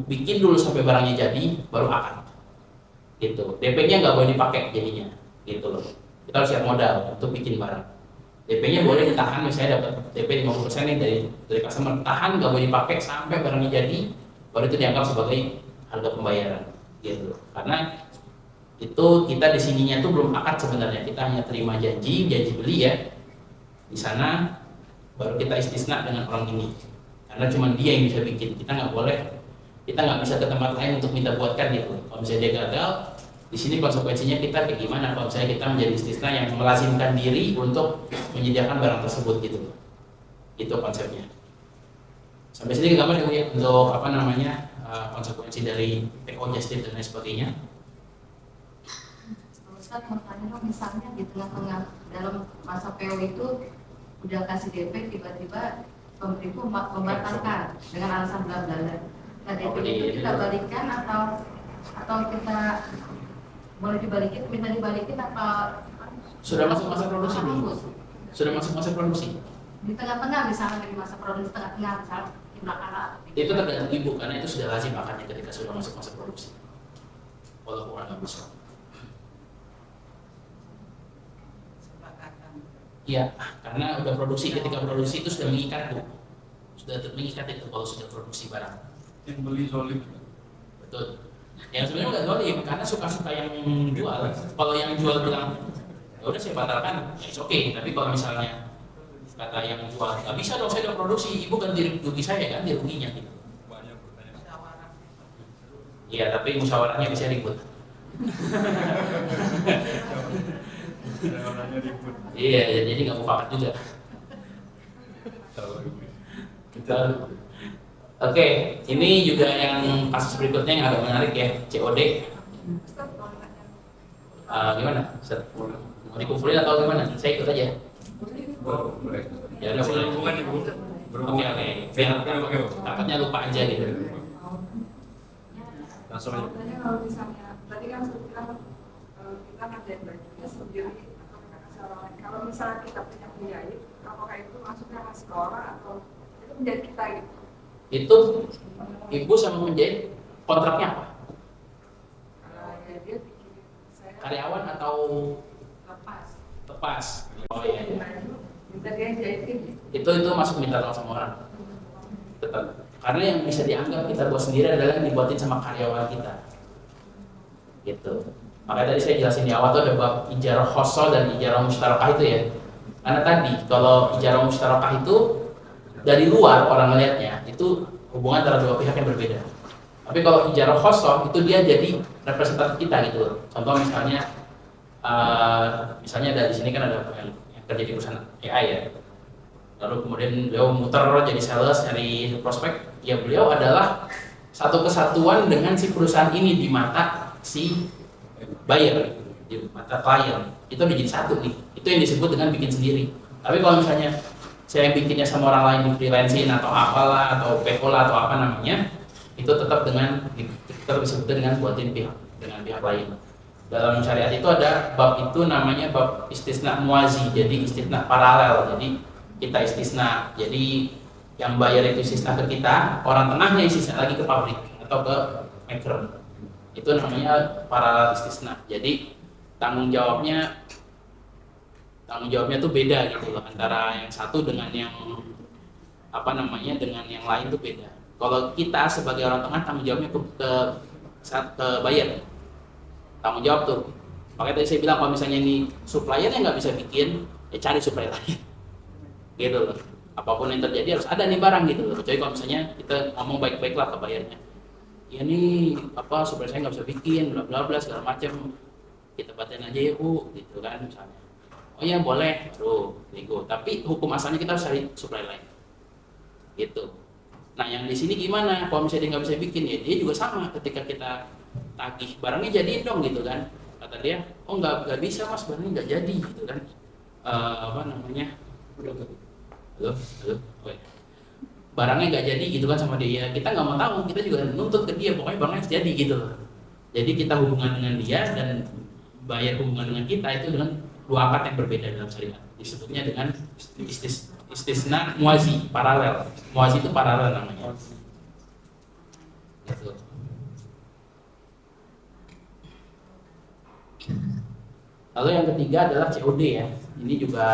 Bikin dulu sampai barangnya jadi, baru akad. Gitu. DP-nya nggak boleh dipakai jadinya, gitu loh. Kita harus siap modal untuk bikin barang. DP-nya boleh ditahan, misalnya dapat DP 50% nih dari customer, tahan nggak boleh dipakai sampai barangnya jadi, baru itu dianggap sebagai harga pembayaran, gitu. Karena itu kita di sininya tuh belum akad sebenarnya, kita hanya terima janji beli ya. Di sana baru kita istisna dengan orang ini, karena cuma dia yang bisa bikin, kita nggak bisa ke tempat lain untuk minta buatkan gitu. Kalau misalnya dia gagal, di sini konsekuensinya kita kayak gimana kalau misalnya kita menjadi istisna yang melazimkan diri untuk menyediakan barang tersebut gitu. Itu konsepnya. Sampai sini gambar ya Bu ya, untuk apa namanya konsekuensi dari PO justice dan lain sebagainya. Ustaz mau tanya dong, misalnya di tengah-tengah dalam masa PO itu udah kasih DP, tiba-tiba pemberi itu membatalkan dengan alasan bla bla bla. Nah DP itu kita balikan atau kita boleh dibalikin, minta dibalikin apa? Sudah masuk masa produksi belum? Sudah masuk masa produksi? Di tengah-tengah misalnya di masa produksi tengah-tengah misalnya di belakang. Itu tergantung ibu karena itu sudah lazim akadnya ketika sudah masuk masa produksi. Walau kurang bisa. Iya, karena udah produksi, ketika produksi itu sudah mengikat Bu. Sudah mengikat itu kalau sudah produksi barang. Yang beli zolim. Betul. Yang sebenarnya nggak zolim karena suka-suka yang jual. Kalau yang jual bilang ya udah saya batalkan, it's okay. Tapi kalau misalnya kata yang jual nggak bisa dong, saya udah produksi, ibu ganti rugi saya, ganti ruginya gitu. Banyak pertanyaan. Iya, tapi musyawarahnya bisa ribut. Orangnya ribut. Iya, jadi nggak mufakat juga. Oke, ini juga yang kasus berikutnya yang agak menarik ya, COD. Gimana? Mau dikumpulin atau gimana? Saya ikut aja. Boleh. Ya udah boleh. Berhubungan Ibu. Oke. Biar takutnya lupa aja gitu. Langsung aja. Sebenarnya kalau misalnya tadi kan saya bilang kita ngerjain bajunya sendiri atau kita kasih orang lain. Kalau misalnya kita punya penjahit, apakah itu masuknya masih ke orang atau itu menjadi kita gitu? Itu ibu sama penjahit kontraknya apa? Ya dia bikin saya Karyawan atau lepas. lepas? Oh iya. Minta dia jahitin. Itu masuk minta tolong sama orang. Tetap. Karena yang bisa dianggap kita buat sendiri adalah yang dibuatin sama karyawan kita. Gitu. Makanya tadi saya jelasin di awal tuh ada bab ijarah khosoh dan ijarah mustarakah itu ya. Karena tadi kalau ijarah mustarakah itu dari luar orang melihatnya itu hubungan antara dua pihak yang berbeda. Tapi kalau ijarah khosoh itu dia jadi representatif kita gitu loh. Contoh misalnya dari sini kan ada yang kerja di perusahaan AI ya. Lalu kemudian beliau muter jadi sales, nyari prospek. Ya beliau adalah satu kesatuan dengan si perusahaan ini di mata si buyer, di mata klien. Itu udah jadi satu nih. Itu yang disebut dengan bikin sendiri. Tapi kalau misalnya saya yang bikinnya sama orang lain di freelancing atau apalah atau PO lah atau apa namanya, itu tetap dengan kita disebut dengan buatin dengan pihak lain. Dalam syariat itu ada bab itu namanya bab istisna muazi, jadi istisna paralel. Jadi kita istisna, jadi yang bayar itu istisna ke kita, orang tengahnya istisna lagi ke pabrik atau ke maker. Itu namanya paralel istisna. Jadi tanggung jawabnya tuh beda gitu loh, antara yang satu dengan yang dengan yang lain tuh beda. Kalau kita sebagai orang tengah tanggung jawabnya ke buyer, tanggung jawab tuh. Makanya tadi saya bilang kalau misalnya ini suppliernya nggak bisa bikin, ya cari supplier lain. Gitu loh. Apapun yang terjadi harus ada nih barang gitu loh. Kecuali kalau misalnya kita ngomong baik-baik lah ke bayarnya. Ya nih supplier saya nggak bisa bikin, bla bla bla segala macam. Kita batalin aja ya Bu, gitu kan misalnya. Oh ya boleh, nego. Tapi hukum asalnya kita harus cari supplier lain. Gitu. Nah yang di sini gimana? Kalau misalnya dia nggak bisa bikin, ya dia juga sama. Ketika kita tagih barangnya jadiin dong gitu kan. Kata dia, oh nggak bisa mas, barangnya nggak jadi gitu kan. Halo, oh, ya. Barangnya nggak jadi gitu kan sama dia. Kita nggak mau tahu, kita juga nuntut ke dia. Pokoknya barangnya harus jadi gitu loh. Jadi kita hubungan dengan dia dan bayar hubungan dengan kita itu dengan dua akad yang berbeda dalam syariat. Disebutnya dengan istisna muazi, paralel. Muazi itu paralel namanya. Gitu. Lalu yang ketiga adalah COD ya. Ini juga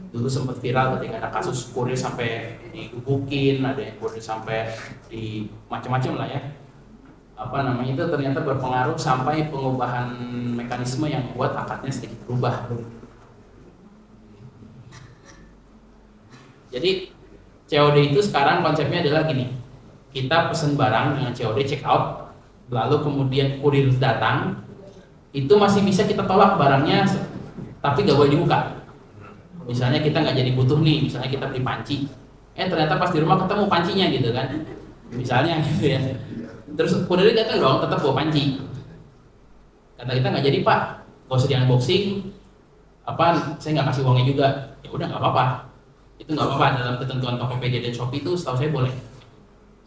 dulu sempat viral ketika ada kasus kurir sampai digebukin, ada yang kurir sampai di macam-macam lah ya. Itu ternyata berpengaruh sampai pengubahan mekanisme yang membuat akadnya sedikit berubah. Jadi COD itu sekarang konsepnya adalah gini. Kita pesen barang dengan COD check out, lalu kemudian kurir datang, itu masih bisa kita tolak barangnya, tapi nggak boleh dibuka. misalnya kita nggak jadi butuh nih, misalnya kita beli panci, ternyata pas di rumah ketemu pancinya gitu kan, misalnya gitu ya. Terus kurirnya datang dong, tetap bawa panci. Kata kita nggak jadi pak, nggak usah di unboxing, saya nggak kasih uangnya juga. Ya udah nggak apa-apa, itu nggak apa-apa dalam ketentuan Tokopedia dan Shopee itu setahu saya boleh.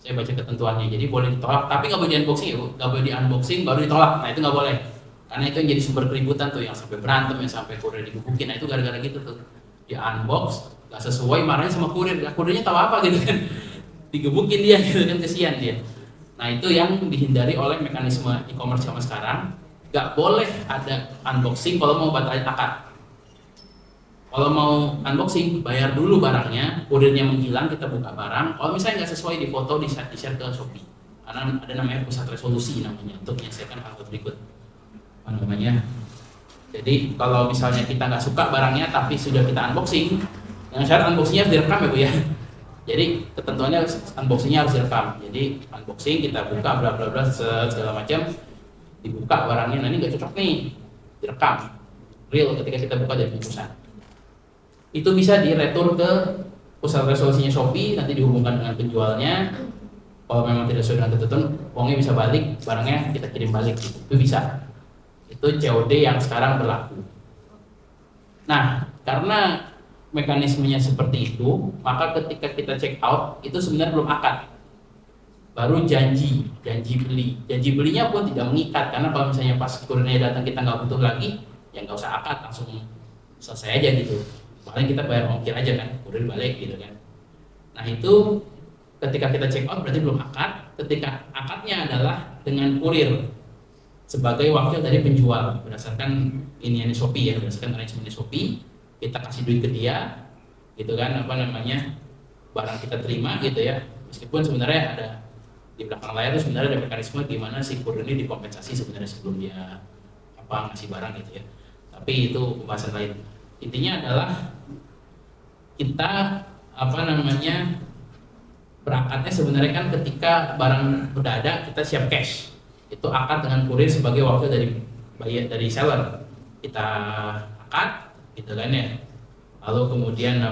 Saya baca ketentuannya, jadi boleh ditolak, tapi nggak boleh di unboxing ya, nggak boleh di unboxing baru ditolak. Nah itu nggak boleh, karena itu yang jadi sumber keributan tuh, yang sampai berantem, yang sampai kurir digebukin. Nah itu gara-gara gitu tuh, di unbox nggak sesuai, marahnya sama kurir, kurirnya tahu apa gitu kan, digebukin dia gitu kan, kesian dia. Nah itu yang dihindari oleh mekanisme e-commerce zaman sekarang. Nggak boleh ada unboxing kalau mau batalin akad. Kalau mau unboxing, bayar dulu barangnya, kurirnya menghilang, kita buka barang. Kalau misalnya nggak sesuai, di foto, di-share ke Shopee. Karena ada namanya pusat resolusi namanya, untuk menyelesaikan hal berikut. Jadi kalau misalnya kita nggak suka barangnya, tapi sudah kita unboxing, dengan syarat unboxingnya harus direkam ya Bu ya. Jadi ketentuannya unboxingnya harus direkam. Jadi unboxing, kita buka, bla bla bla, segala macam, dibuka barangnya, nah ini nggak cocok nih, direkam. Real ketika kita buka dari bungkusan. Itu bisa diretur ke pusat resolusinya Shopee, nanti dihubungkan dengan penjualnya. Kalau memang tidak sesuai dengan ketentuan, uangnya bisa balik, barangnya kita kirim balik, gitu. Itu bisa. Itu COD yang sekarang berlaku. Nah, karena mekanismenya seperti itu, maka ketika kita check out, itu sebenarnya belum akad. Baru janji beli. Janji belinya pun tidak mengikat, karena kalau misalnya pas kurirnya datang kita nggak butuh lagi, ya nggak usah akad, langsung selesai aja gitu. Paling kita bayar ongkir aja kan, kurir balik gitu kan. Nah itu ketika kita check out berarti belum akad. Ketika akadnya adalah dengan kurir sebagai wakil dari penjual berdasarkan iniannya Shopee ya, berdasarkan arrangementnya Shopee, kita kasih duit ke dia, gitu kan, barang kita terima gitu ya. Meskipun sebenarnya ada di belakang layar itu sebenarnya ada mekanisme gimana si kurir ini dikompensasi sebenarnya sebelum dia ngasih barang gitu ya. Tapi itu pembahasan lain. Intinya adalah kita berakadnya sebenarnya kan ketika barang udah ada kita siap cash, itu akad dengan kurir sebagai wakil dari seller, kita akad gitu kan ya, lalu kemudian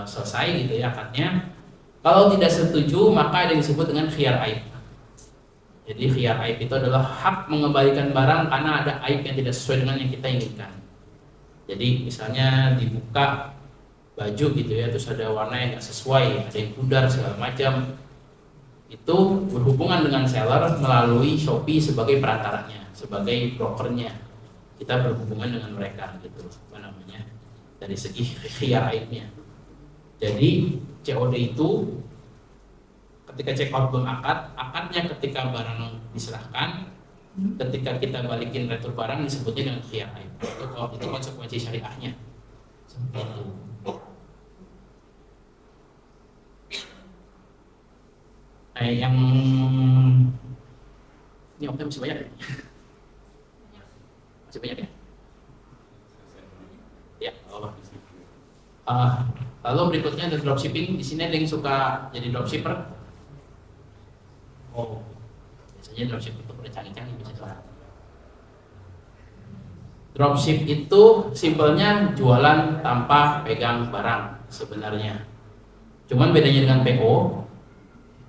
selesai gitu ya akadnya. Kalau tidak setuju maka ada yang disebut dengan khiyar aib. Jadi khiyar aib itu adalah hak mengembalikan barang karena ada aib yang tidak sesuai dengan yang kita inginkan. Jadi misalnya dibuka baju gitu ya, terus ada warna yang nggak sesuai, ada yang pudar segala macam, itu berhubungan dengan seller melalui Shopee sebagai perantaranya, sebagai brokernya, kita berhubungan dengan mereka gitu, dari segi khiyar aibnya. Jadi COD itu ketika check out belum akad, akadnya ketika barang diserahkan. Ketika kita balikin retur barang disebutnya dengan khiyar aib. Itu konsekuensi syariahnya. Seperti itu. Nah, yang ini waktu masih banyak ya? Masih banyak ya? Ya, Allah. Lalu berikutnya ada dropshipping. Di sini ada yang suka jadi dropshipper. Oh, biasanya dropship itu udah canggih-canggih biasanya. Dropship itu simpelnya jualan tanpa pegang barang sebenarnya. Cuman bedanya dengan PO,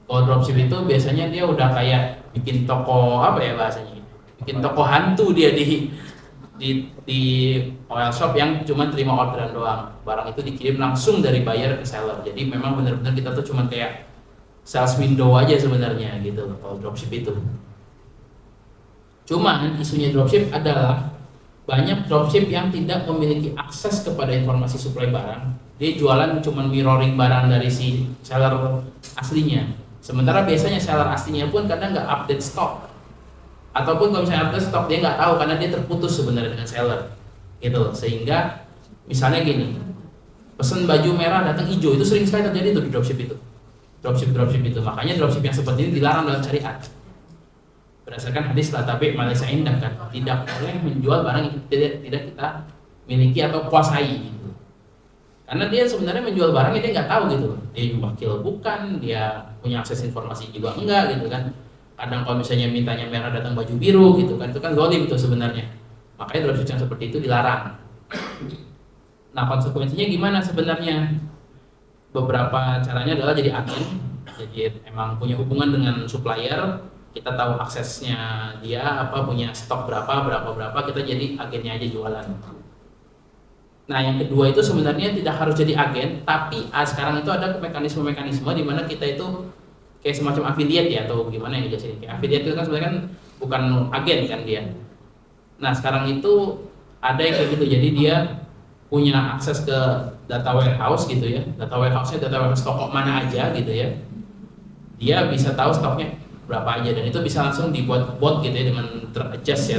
kalau dropship itu biasanya dia udah kayak bikin toko bahasanya, bikin toko hantu dia di oil shop yang cuma terima orderan doang. Barang itu dikirim langsung dari buyer ke seller. Jadi memang benar-benar kita tuh cuma kayak sales window aja sebenarnya gitu kalau dropship itu. Cuman isunya dropship adalah banyak dropship yang tidak memiliki akses kepada informasi suplai barang. Dia jualan cuma mirroring barang dari si seller aslinya. Sementara biasanya seller aslinya pun kadang nggak update stok. Ataupun kalau misalnya update stok dia nggak tahu karena dia terputus sebenarnya dengan seller. Gitu. Sehingga misalnya gini, pesen baju merah datang hijau, itu sering sekali terjadi tuh di dropship itu. Dropship itu. Makanya dropship yang seperti ini dilarang dalam syariat. Berdasarkan hadis la tabi' Malaysia Indah kan, tidak boleh menjual barang yang tidak kita miliki atau kuasai gitu. Karena dia sebenarnya menjual barangnya dia nggak tahu gitu. Dia wakil bukan, dia punya akses informasi juga enggak gitu kan. Kadang kalau misalnya mintanya merah datang baju biru gitu kan, itu kan zalim itu sebenarnya. Makanya dropship yang seperti itu dilarang. Nah, konsekuensinya gimana sebenarnya? Beberapa caranya adalah jadi agen, jadi emang punya hubungan dengan supplier, kita tahu aksesnya dia apa, punya stok berapa, kita jadi agennya aja jualan. Nah, yang kedua itu sebenarnya tidak harus jadi agen, tapi sekarang itu ada mekanisme-mekanisme di mana kita itu kayak semacam affiliate ya, atau gimana yang dijelasin. Kayak affiliate itu kan sebenarnya kan bukan agen kan dia. Nah, sekarang itu ada yang kayak gitu, jadi dia punya akses ke data warehouse gitu ya, data warehouse stok mana aja gitu ya, dia bisa tahu stoknya berapa aja, dan itu bisa langsung dibuat bot gitu ya, dengan ter-adjust ya,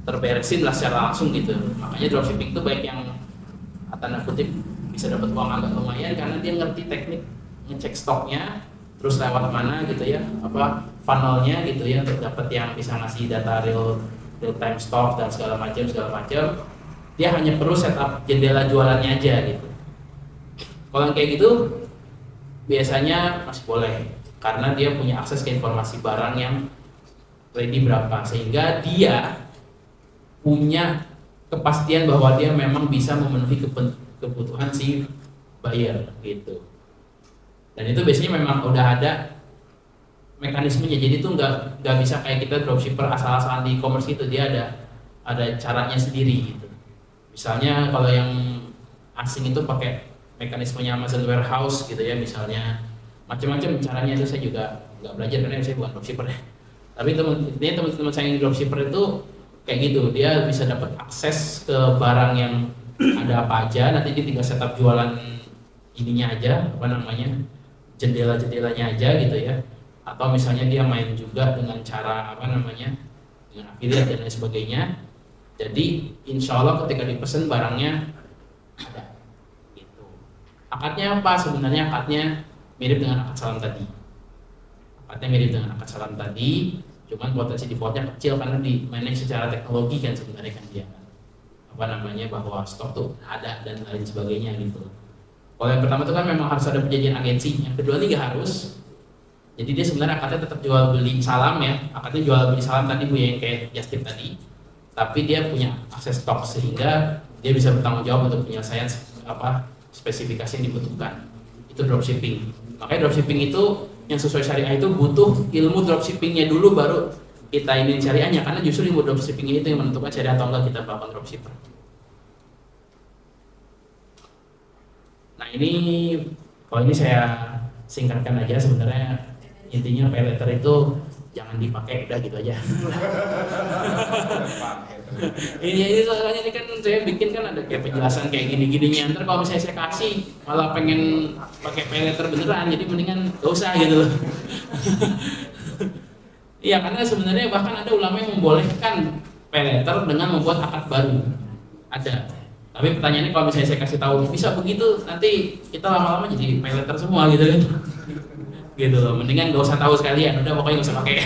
terberesin lah secara langsung gitu. Makanya dropshipping itu baik yang tanda kutip bisa dapat uang agak lumayan karena dia ngerti teknik ngecek stoknya, terus lewat mana gitu ya, apa funnelnya gitu ya, untuk dapat yang bisa ngasih data real time stock dan segala macam. Dia hanya perlu setup jendela jualannya aja gitu. Kalau yang kayak gitu biasanya masih boleh karena dia punya akses ke informasi barang yang ready berapa, sehingga dia punya kepastian bahwa dia memang bisa memenuhi kebutuhan si buyer gitu. Dan itu biasanya memang udah ada mekanismenya, jadi itu nggak bisa kayak kita dropshipper asal-asalan di e-commerce gitu, dia ada caranya sendiri gitu. Misalnya kalau yang asing itu pakai mekanismenya Amazon Warehouse gitu ya, misalnya macam-macam caranya, itu saya juga nggak belajar karena saya bukan dropshipper ya. Tapi teman-teman saya yang dropshipper itu kayak gitu, dia bisa dapat akses ke barang yang ada apa aja, nanti dia tinggal setup jualan ininya aja, apa namanya, jendela-jendelanya aja gitu ya. Atau misalnya dia main juga dengan cara apa namanya, dengan affiliate dan lain sebagainya. Jadi insya Allah ketika dipesan barangnya ada gitu. Akadnya apa? Sebenarnya akadnya mirip dengan akad salam tadi. Cuman potensi defaultnya kecil karena di manage secara teknologi kan sebenarnya kan dia apa namanya, bahwa stok tuh ada dan lain sebagainya gitu. Kalau yang pertama itu kan memang harus ada perjanjian agensi, yang kedua ini nggak harus. Jadi dia sebenarnya akadnya tetap jual beli salam ya, akadnya jual beli salam tadi Bu yang kayak Justin tadi, tapi dia punya akses stok sehingga dia bisa bertanggung jawab untuk penyelesaian apa spesifikasi yang dibutuhkan. Itu dropshipping. Makanya dropshipping itu yang sesuai syariah itu butuh ilmu dropshippingnya dulu baru kita ini syariahnya, karena justru ilmu dropshipping itu yang menentukan syariah atau enggak kita melakukan dropshipper. Nah ini kalau ini saya singkatkan aja, sebenarnya intinya pay letter itu jangan dipakai, udah gitu aja. ini soalnya ini kan saya bikin kan ada kayak penjelasan kayak gini-gininya, ntar kalau misalnya saya kasih malah pengen pakai pay letter beneran, jadi mendingan gak usah gitu loh. Iya, karena sebenarnya bahkan ada ulama yang membolehkan pay letter dengan membuat akad baru, ada. Tapi pertanyaannya kalau misalnya saya kasih tahu bisa begitu, nanti kita lama-lama jadi pay letter semua gitu kan. Gitu loh, mendingan gak usah tahu sekalian, udah pokoknya gak usah pakai.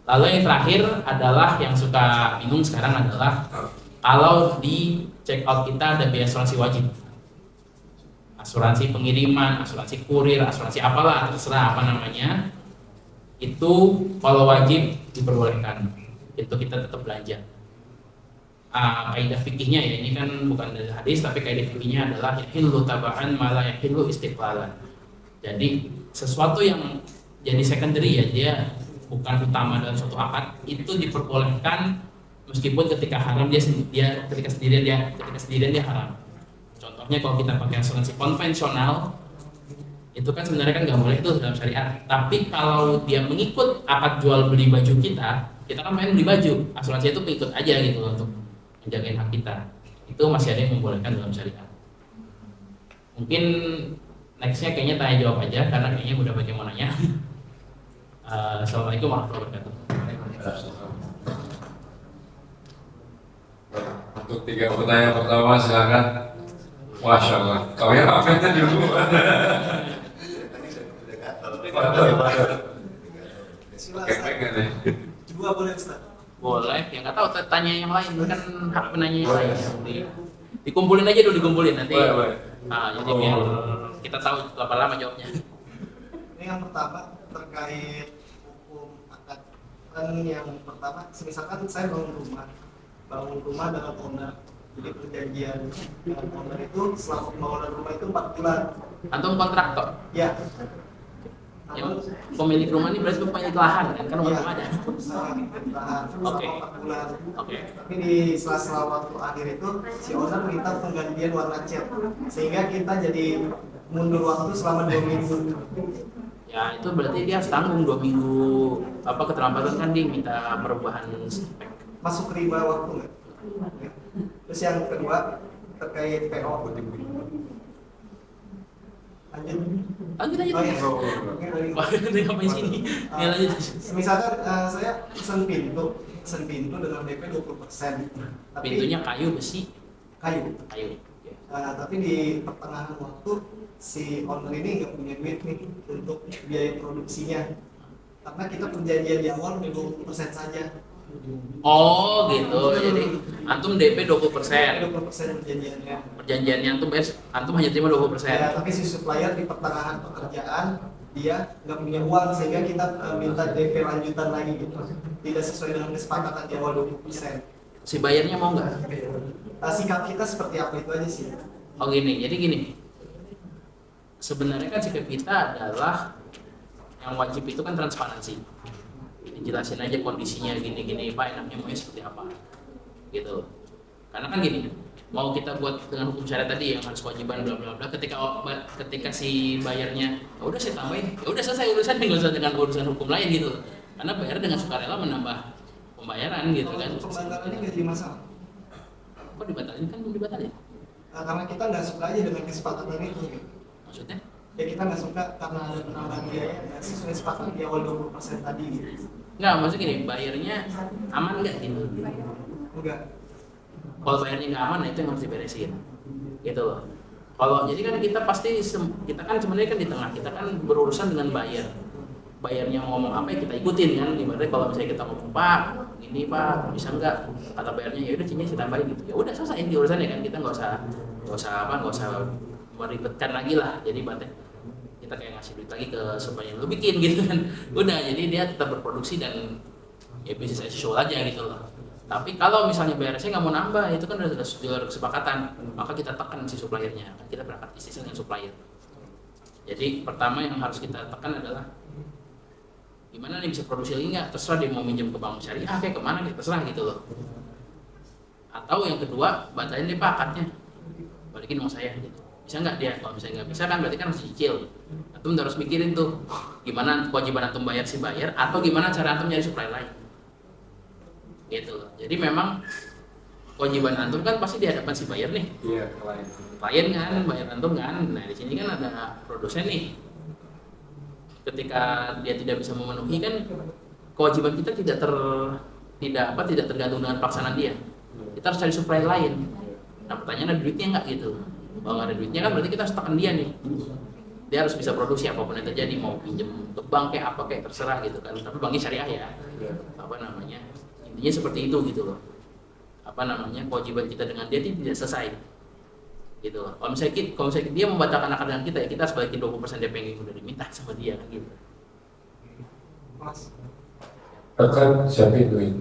Lalu yang terakhir adalah yang suka bingung sekarang adalah kalau di check out kita ada biaya asuransi wajib, asuransi pengiriman, asuransi kurir, asuransi apalah terserah apa namanya, itu kalau wajib diperbolehkan, itu kita tetap belanja. Kaidah fikihnya ya, ini kan bukan dari hadis tapi kaidah fikihnya adalah yahillu taba'an ma la yahillu istiqlalan. Jadi sesuatu yang jadi secondary ya, dia bukan utama dalam suatu akad, itu diperbolehkan meskipun ketika haram ketika sendirian dia haram. Contohnya kalau kita pakai asuransi konvensional itu kan sebenarnya kan nggak boleh tuh dalam syariat. Tapi kalau dia mengikut akad jual beli baju kita kan main beli baju, asuransi itu ikut aja gitu untuk menjagain hak kita. Itu masih ada yang membolehkan dalam syariat. Mungkin nextnya kayaknya tanya jawab aja karena kayaknya udah banyak yang mau nanya. Assalamualaikum warahmatullahi wabarakatuh. Untuk 3 pertanyaan pertama silakan. Masya Allah, kau yang apa dulu? Dua boleh Ustaz? Boleh, ya nggak tahu tanya yang lain kan hak penanya yang lain. Dikumpulin aja dulu, nanti. Jadi biar kita tahu berapa lama jawabnya. Ini yang pertama terkait hukum akad kan yang pertama, misalkan saya bangun rumah dengan owner. Jadi perjanjian dengan owner itu selama pembangunan rumah itu 4 bulan. Antum kontraktor. Ya. Yang pemilik rumah ini berarti pemilik lahan kan? Kan rumah ada. Oke. 4 bulan. Oke. Tapi di sela-sela waktu akhir itu si owner minta penggantian warna cat, sehingga kita jadi mundur waktu selama 2 minggu. Ya itu berarti dia harus tanggung 2 minggu keterlambatan kan dia minta perubahan spek. Masuk riba waktu nggak? Terus yang kedua terkait PO. Lanjut aja. Oh, iya. Wah, ini ngapain sini? Ya lanjut. Misalkan saya pesan pintu dengan DP 20%. Tapi Pintunya kayu, besi, kayu. kayu. Oke. Tapi di pertengahan waktu si owner ini nggak punya duit nih untuk biaya produksinya. Karena kita perjanjian di awal udah 20% saja. Oh gitu, jadi antum DP 20%. 20% perjanjiannya. Perjanjiannya antum hanya terima 20%. Ya, tapi si supplier di pertengahan pekerjaan dia nggak punya uang sehingga kita minta DP lanjutan lagi gitu. Tidak sesuai dengan kesepakatan di awal 20%. Si bayarnya mau nggak? Sikap kita seperti apa itu aja sih. Oh gini, jadi gini. Sebenarnya kan sikap kita adalah yang wajib itu kan transparansi. Dijelasin aja kondisinya gini-gini, Pak enaknya maunya seperti apa, gitu. Karena kan gini, mau kita buat dengan hukum syariat tadi yang harus kewajiban bla bla bla. Ketika si bayarnya, ya udah saya tambahin, ya udah selesai urusan, nggak usah dengan urusan hukum lain gitu. Karena bayar dengan sukarela menambah pembayaran gitu kan. Pembatalan ini nggak jadi masalah. Kok dibatalin kan belum dibatalin? Karena kita nggak suka aja dengan kesepakatan itu. Gitu. Maksudnya? Ya kita nggak suka karena ada penambahan biaya nggak sesuai sepakat di awal 20% tadi gitu. Nggak, maksudnya gini, bayarnya aman nggak gitu? Enggak. Kalau bayarnya nggak aman, nah itu yang harus diberesin, gitu loh. Kalau jadi kan kita pasti kita kan sebenarnya kan di tengah, kita kan berurusan dengan buyer. Bayarnya mau ngomong apa ya kita ikutin kan. Ibaratnya kalau misalnya kita ngomong Pak, gini Pak, bisa nggak? Kata bayarnya ya udah cinya saya tambahin gitu. Ya udah selesai di urusannya kan, kita nggak usah meribetkan lagi lah. Jadi kita kayak ngasih duit lagi ke supaya lu bikin gitu kan. Udah, jadi dia tetap berproduksi dan ya bisnis as usual aja gitu loh. Tapi kalau misalnya bayarnya nggak mau nambah, itu kan udah luar kesepakatan, maka kita tekan si suppliernya. Kita berangkat bisnis dengan supplier. Jadi pertama yang harus kita tekan adalah gimana nih bisa produksi lagi nggak? Terserah dia mau minjem ke bank syariah kayak kemana, kita terserah gitu loh. Atau yang kedua, batalin deh Pak akadnya, balikin uang saya gitu. Bisa nggak dia? Kalau misalnya nggak bisa kan berarti kan harus cicil. Antum harus mikirin tuh gimana kewajiban antum bayar si bayar atau gimana cara antum nyari supplier lain. Gitu loh. Jadi memang kewajiban antum kan pasti di hadapan si bayar nih. Iya, Klien kan, bayar antum kan. Nah di sini kan ada produsen nih. Ketika dia tidak bisa memenuhi kan kewajiban kita tidak tergantung dengan pelaksanaan dia. Kita harus cari supplier lain. Nah pertanyaannya ada duitnya nggak gitu. Kalau nggak ada duitnya kan berarti kita harus tekan dia nih. Dia harus bisa produksi apapun yang terjadi, mau pinjam ke bank kayak apa kayak terserah gitu kan. Tapi banknya syariah ya. Intinya seperti itu gitu loh. Kewajiban kita dengan dia tidak selesai. Gitu loh. Kalau misalnya dia membatalkan akad dengan kita, ya kita harus balikin 20% DP yang udah diminta sama dia kan gitu. Mas. Akan siapa duit?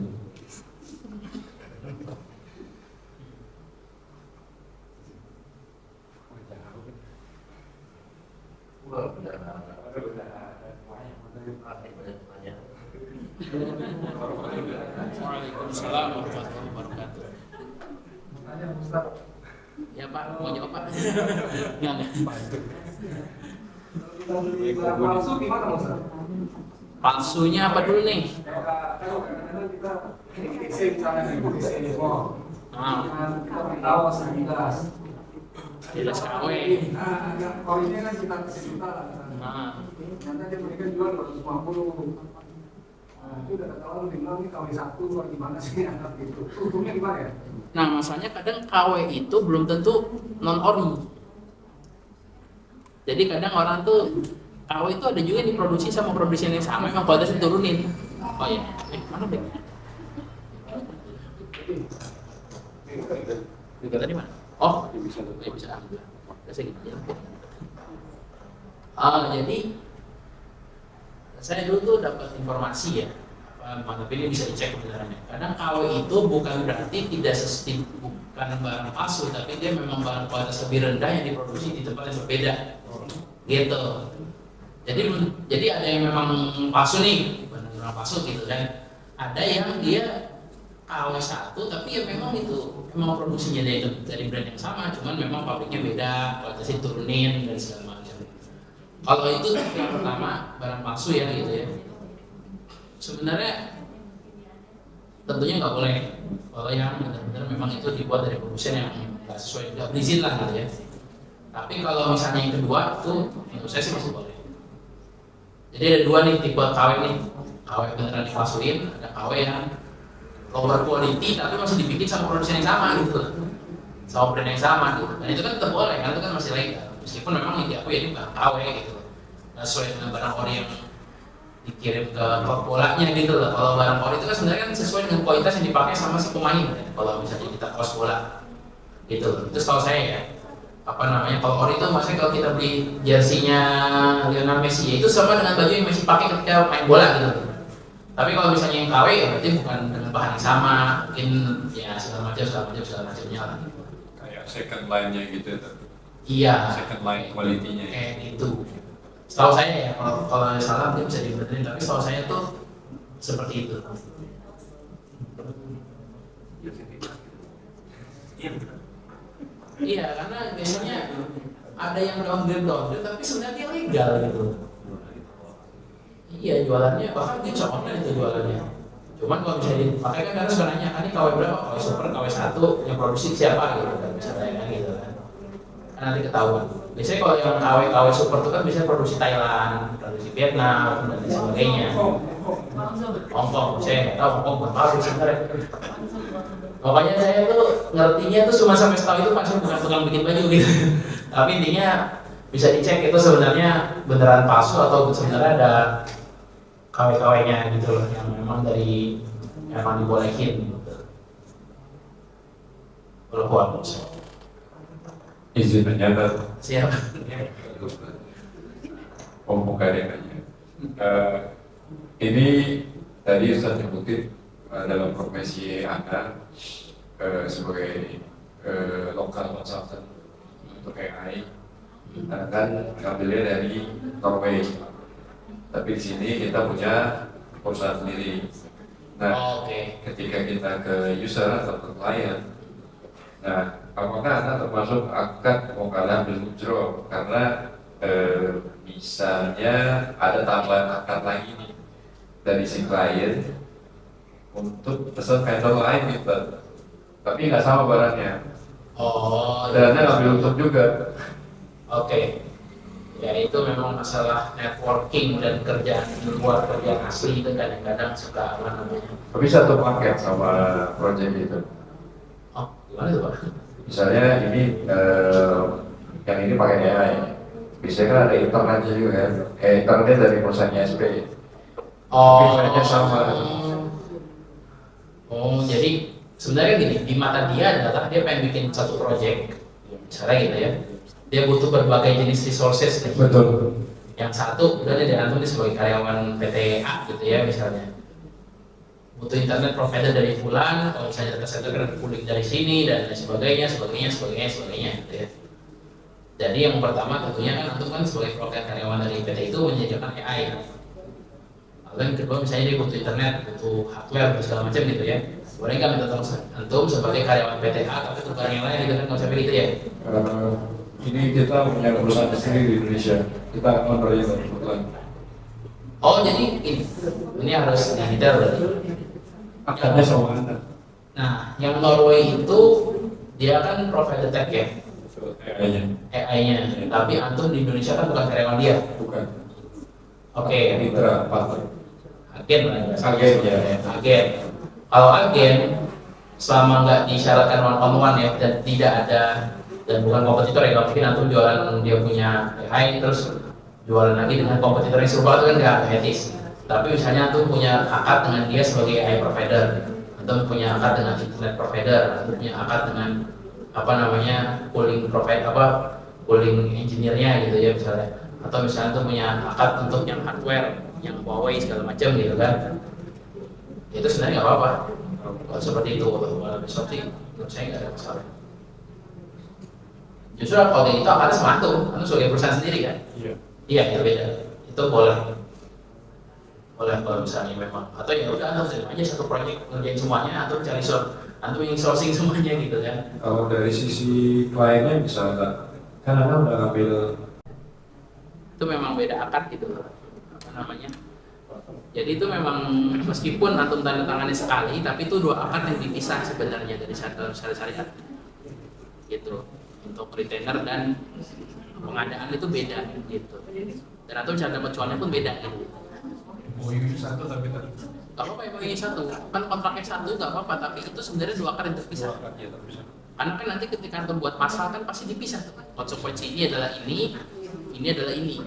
Waalaikumsalam warahmatullahi wabarakatuh. Ya Pak, mau jawab Pak? Enggak. Palsu gimana Mas? Palsunya apa dulu nih? Kadang-kadang kita isi misalnya isi tahu 19. Jelas KW. Yang koinnya kan kita juta lah. Nanti dia berikan jual 250. Itu udah ketahuan bilang nih KW 1 atau gimana sih anak gitu. Hukumnya gimana ya? Nah masalahnya kadang KW itu belum tentu non ormi. Jadi kadang orang tuh KW itu ada juga yang diproduksi sama produsen yang sama, memang kualitasnya turunin. Oh ya, mana deh? Tadi mana? Oh, bisa alhamdulillah. Biasa gitu ya. Jadi saya dulu tuh dapat informasi ya, tapi ini bisa dicek kebenarannya. Kadang KW itu bukan berarti bukan barang palsu, tapi dia memang barang kualitas lebih rendah yang diproduksi di tempat yang berbeda, gitu. Jadi ada yang memang palsu nih, barang palsu gitu kan. Ada yang dia KW 1 tapi ya memang produksinya dari brand yang sama, cuman memang pabriknya beda, kualitasnya turunin dan segala macam. Kalau itu yang pertama barang palsu ya gitu ya. Sebenarnya tentunya nggak boleh kalau yang benar-benar memang itu dibuat dari produsen yang nggak sesuai, nggak berizin lah gitu ya. Tapi kalau misalnya yang kedua itu menurut saya sih masih boleh. Jadi ada dua nih tipe KW nih, KW beneran dipalsuin, ada KW yang lower quality tapi masih dibikin sama produsen yang sama gitu, sama brand yang sama gitu. Dan itu kan tetap boleh, karena itu kan masih legal. Meskipun memang yang diakui ini bukan KW gitu, nggak sesuai dengan barang ori yang dikirim ke klub bolanya gitu loh. Kalau barang ori itu kan sebenarnya kan sesuai dengan kualitas yang dipakai sama si pemain kan? Kalau misalnya kita kos bola gitu. Itu setahu saya ya. Kalau ori itu maksudnya kalau kita beli jersinya Lionel Messi ya itu sama dengan baju yang Messi pakai ketika main bola gitu. Tapi kalau misalnya yang KW ya berarti bukan dengan bahan yang sama, mungkin ya segala macamnya lah. Kayak second line-nya gitu ya. Iya. Second line quality-nya. Kayak gitu. Setahu saya ya, kalau salah mungkin bisa dibenerin, tapi setahu saya tuh seperti itu. Iya, karena biasanya ada yang downgrade tapi sebenarnya dia legal gitu. Iya, jualannya bahkan dia bisa online itu jualannya. Cuman kalau misalnya dipakai kan harus nanya, ini KW berapa? KW Super, KW 1 yang produksi siapa gitu kan, misalnya kan gitu kan. Kan nanti ketahuan. Biasanya kalau yang KW Super itu kan biasanya produksi Thailand, produksi Vietnam dan sebagainya. Hongkong, saya nggak tahu Hongkong bukan pabrik sebenarnya. Pokoknya saya tuh ngertinya tuh cuma sampai setahu itu pasti bukan tukang bikin baju gitu. Tapi intinya bisa dicek itu sebenarnya beneran palsu atau sebenarnya ada KW-KW-nya gitu loh yang memang dibolehin gitu. Walaupun Izin ternyata. siap. Bukan yang nanya. Ini tadi Ustaz nyebutin dalam profesi Anda sebagai lokal consultant untuk AI, kan ngambilnya dari Norway. Tapi di sini kita punya perusahaan sendiri. Nah, ketika kita ke user atau ke klien, nah apakah Anda termasuk akan mau kalah berujro karena misalnya ada tambahan akad lagi nih dari si klien untuk pesan vendor lain gitu, tapi nggak sama barangnya. Dan Anda ngambil untung juga. Ya itu memang masalah networking dan kerjaan di luar kerjaan asli itu kadang-kadang suka apa namanya. Tapi satu paket sama project itu. Oh, gimana tuh Pak? Misalnya ini yang ini pakai AI. Biasanya kan ada internetnya juga kan. Internet dari perusahaan SP. Biasanya sama. Jadi sebenarnya gini, di mata dia adalah dia pengen bikin satu project, misalnya gitu ya. Dia butuh berbagai jenis resources nih. Betul. Yang satu udah dia nanti sebagai karyawan PT A gitu ya misalnya. Butuh internet provider dari fulan, kalau misalnya data center kan pooling dari sini dan sebagainya gitu ya. Jadi yang pertama tentunya kan antum kan sebagai karyawan dari PT itu menyediakan AI. Lalu yang kedua misalnya dia butuh internet, butuh hardware, butuh segala macam gitu ya. Boleh nggak minta tolong antum sebagai karyawan PT A tapi untuk barang yang lain gitu kan konsepnya gitu ya? Ini kita punya perusahaan sendiri di Indonesia. Kita ownernya kebetulan. Jadi ini harus detail berarti. Akadnya sama Anda. Nah, yang Norway itu dia kan provider tech ya, AI-nya. Tapi antum di Indonesia kan bukan karyawan dia. Bukan. Mitra partner. Agen lah. Agen ya. Agen. Kalau agen selama nggak disyaratkan one on one ya dan tidak ada dan bukan kompetitor ya, kalau mungkin antum jualan dia punya AI terus jualan lagi dengan kompetitor yang serupa itu kan nggak etis. Tapi misalnya antum punya akad dengan dia sebagai AI provider, antum punya akad dengan internet provider, antum punya akad dengan cooling engineer-nya gitu ya misalnya, atau misalnya antum punya akad untuk yang hardware, yang Huawei segala macam gitu kan. Itu sebenarnya nggak apa-apa. Kalau seperti itu, kalau besok sih menurut saya nggak ada masalah. Justru kalau kayak itu akan sama antum sebagai perusahaan sendiri kan? Iya. Iya, ya beda. Itu boleh. Boleh kalau misalnya memang. Atau ya udah antum terima aja satu proyek ngerjain semuanya, atau cari antum ingin sourcing semuanya gitu kan? Kalau dari sisi kliennya bisa nggak? Kan Anda udah ngambil Itu memang beda akad gitu, apa namanya? Jadi itu memang meskipun antum tanda tangannya sekali, tapi itu dua akad yang dipisah sebenarnya dari syariat. Gitu. Untuk retainer dan pengadaan itu beda gitu. Dan antum cara dapat cuannya pun beda gitu. Oh ini satu tapi tadi. Gak apa-apa yang ini satu, kan kontraknya satu gak apa-apa, tapi itu sebenarnya dua akad yang terpisah. Iya terpisah. Karena kan nanti ketika antum buat pasal kan pasti dipisah tuh. Konsekuensi ini adalah ini adalah ini.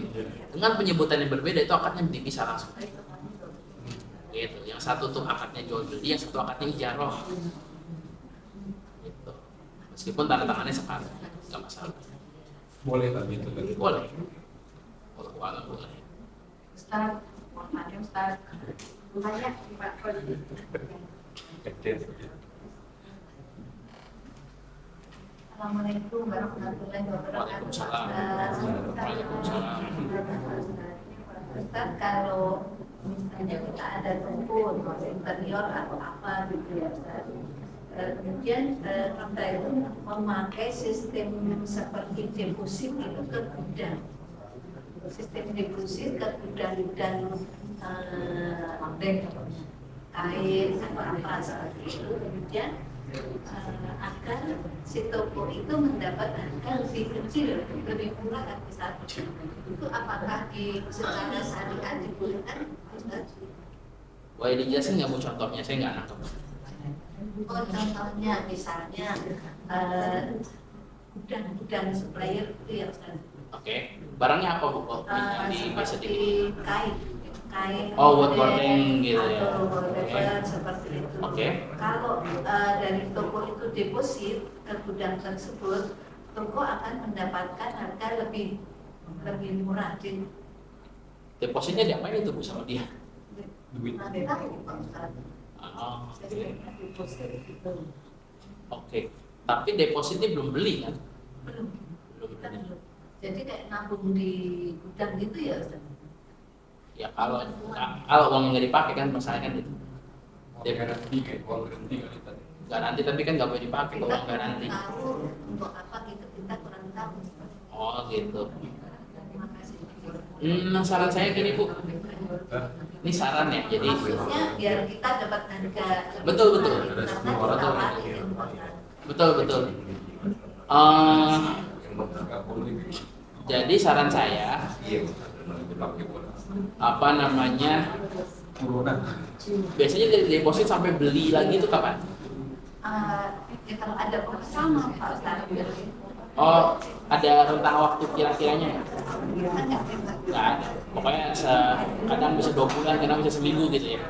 Dengan penyebutan yang berbeda itu akadnya dipisah langsung. Gitu. Yang satu tuh akadnya jual beli, yang satu akadnya ijaroh. Gitu. Meskipun tanda tangannya sekali, nggak masalah. Boleh tapi itu tadi. Boleh. Boleh. Boleh. Ustaz, ada Ustaz. Banyak Pak Kodi. Assalamualaikum warahmatullahi wabarakatuh. Waalaikumsalam. Ustaz, kalau misalnya kita ada toko interior atau apa gitu ya Ustaz, kemudian kita itu memakai sistem seperti deposit itu ke gudang, sistem deposit ke gudang-gudang bank kain atau apa seperti itu, kemudian agar si toko itu mendapat harga lebih kecil, lebih murah dari satu. Itu apakah secara syariat dibolehkan? Boleh dijelasin nggak bu contohnya? Saya nggak nangkep. Oh, contohnya misalnya gudang supplier itu ya Ustaz. Oke. Barangnya apa bu? Seperti kain. Oh, woodworking gitu ya. Atau whatever seperti itu. Oke. Kalau dari toko itu deposit ke gudang tersebut, toko akan mendapatkan harga lebih murah. Depositnya diapain itu bu sama dia? Duit. Nanti tahu Pak Ustaz. Oh, oke. Deposit itu Oke. Tapi depositnya belum beli kan? belum. Belum Kita beli. belum. Jadi kayak nabung di gudang gitu ya Ustaz. Ya kalau uangnya nggak dipakai kan masalahnya kan itu. Dia garansi kayak uang garansi kali tadi. Garansi tapi kan nggak boleh dipakai Kita uang kurang garansi. tahu untuk apa gitu, kita kurang tahu. Oh gitu. Terima kasih. Saran saya gini bu. Ini saran ya. Jadi Maksudnya biar kita dapat harga lebih Betul. murah, karena ditawari imporan. betul. Nggak boleh. Jadi saran saya apa namanya? Turunan. Biasanya dari deposit sampai beli lagi itu kapan? Ya kalau ada sama Pak Ustaz. Oh, ada rentang waktu kira-kiranya nggak? Enggak, Nggak ada. Pokoknya kadang bisa 2 bulan, kadang bisa seminggu gitu ya.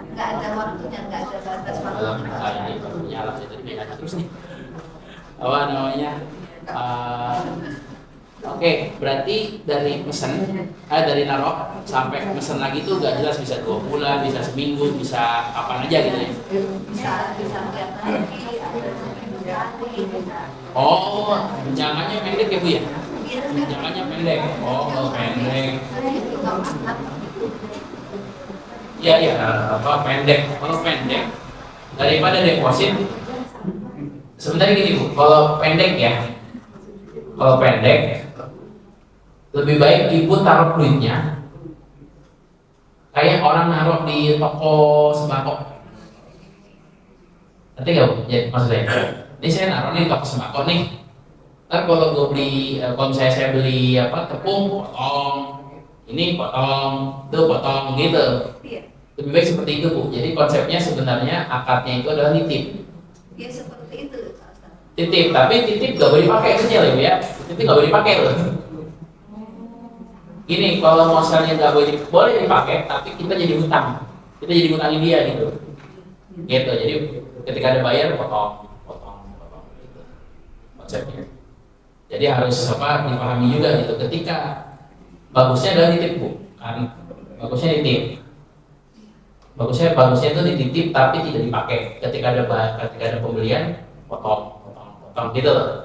enggak ada waktunya, enggak ada batas waktu. Ini nyala ya tadi nyala terus nih. Apa namanya? Oke, berarti dari dari narok sampai pesen lagi tuh gak jelas, bisa 2 bulan, bisa seminggu, bisa kapan aja gitu ya. Bisa tiap hari, ada seminggu sekali, bisa. Oh, jangannya pendek ya bu ya? Iya, Jangannya pendek. Oh, kalau pendek. itu nggak masalah. Iya, apa pendek? Kalau pendek daripada deposit. Sebenarnya gini bu, kalau pendek lebih baik ibu taruh duitnya kayak orang naruh di toko sembako. Nanti nggak bu? Ya, maksudnya ini saya naruh di toko sembako nih. Ntar kalau gue beli, kalau misalnya saya beli tepung, potong, ini potong, itu potong gitu. Iya, Lebih baik seperti itu bu. Jadi konsepnya sebenarnya akadnya itu adalah nitip. ya seperti itu Pak Ustaz. Titip, tapi titip gak boleh dipakai kecil ya bu ya. Titip gak boleh dipakai loh. Gini, kalau misalnya nggak boleh dipakai, tapi kita jadi hutang, kita jadi hutangin dia gitu. Gitu. Jadi ketika ada bayar potong gitu konsepnya. Jadi harus dipahami juga gitu. Ketika bagusnya adalah nitip bu, kan bagusnya nitip. bagusnya itu dititip tapi tidak dipakai. Ketika ada pembelian, potong gitu loh.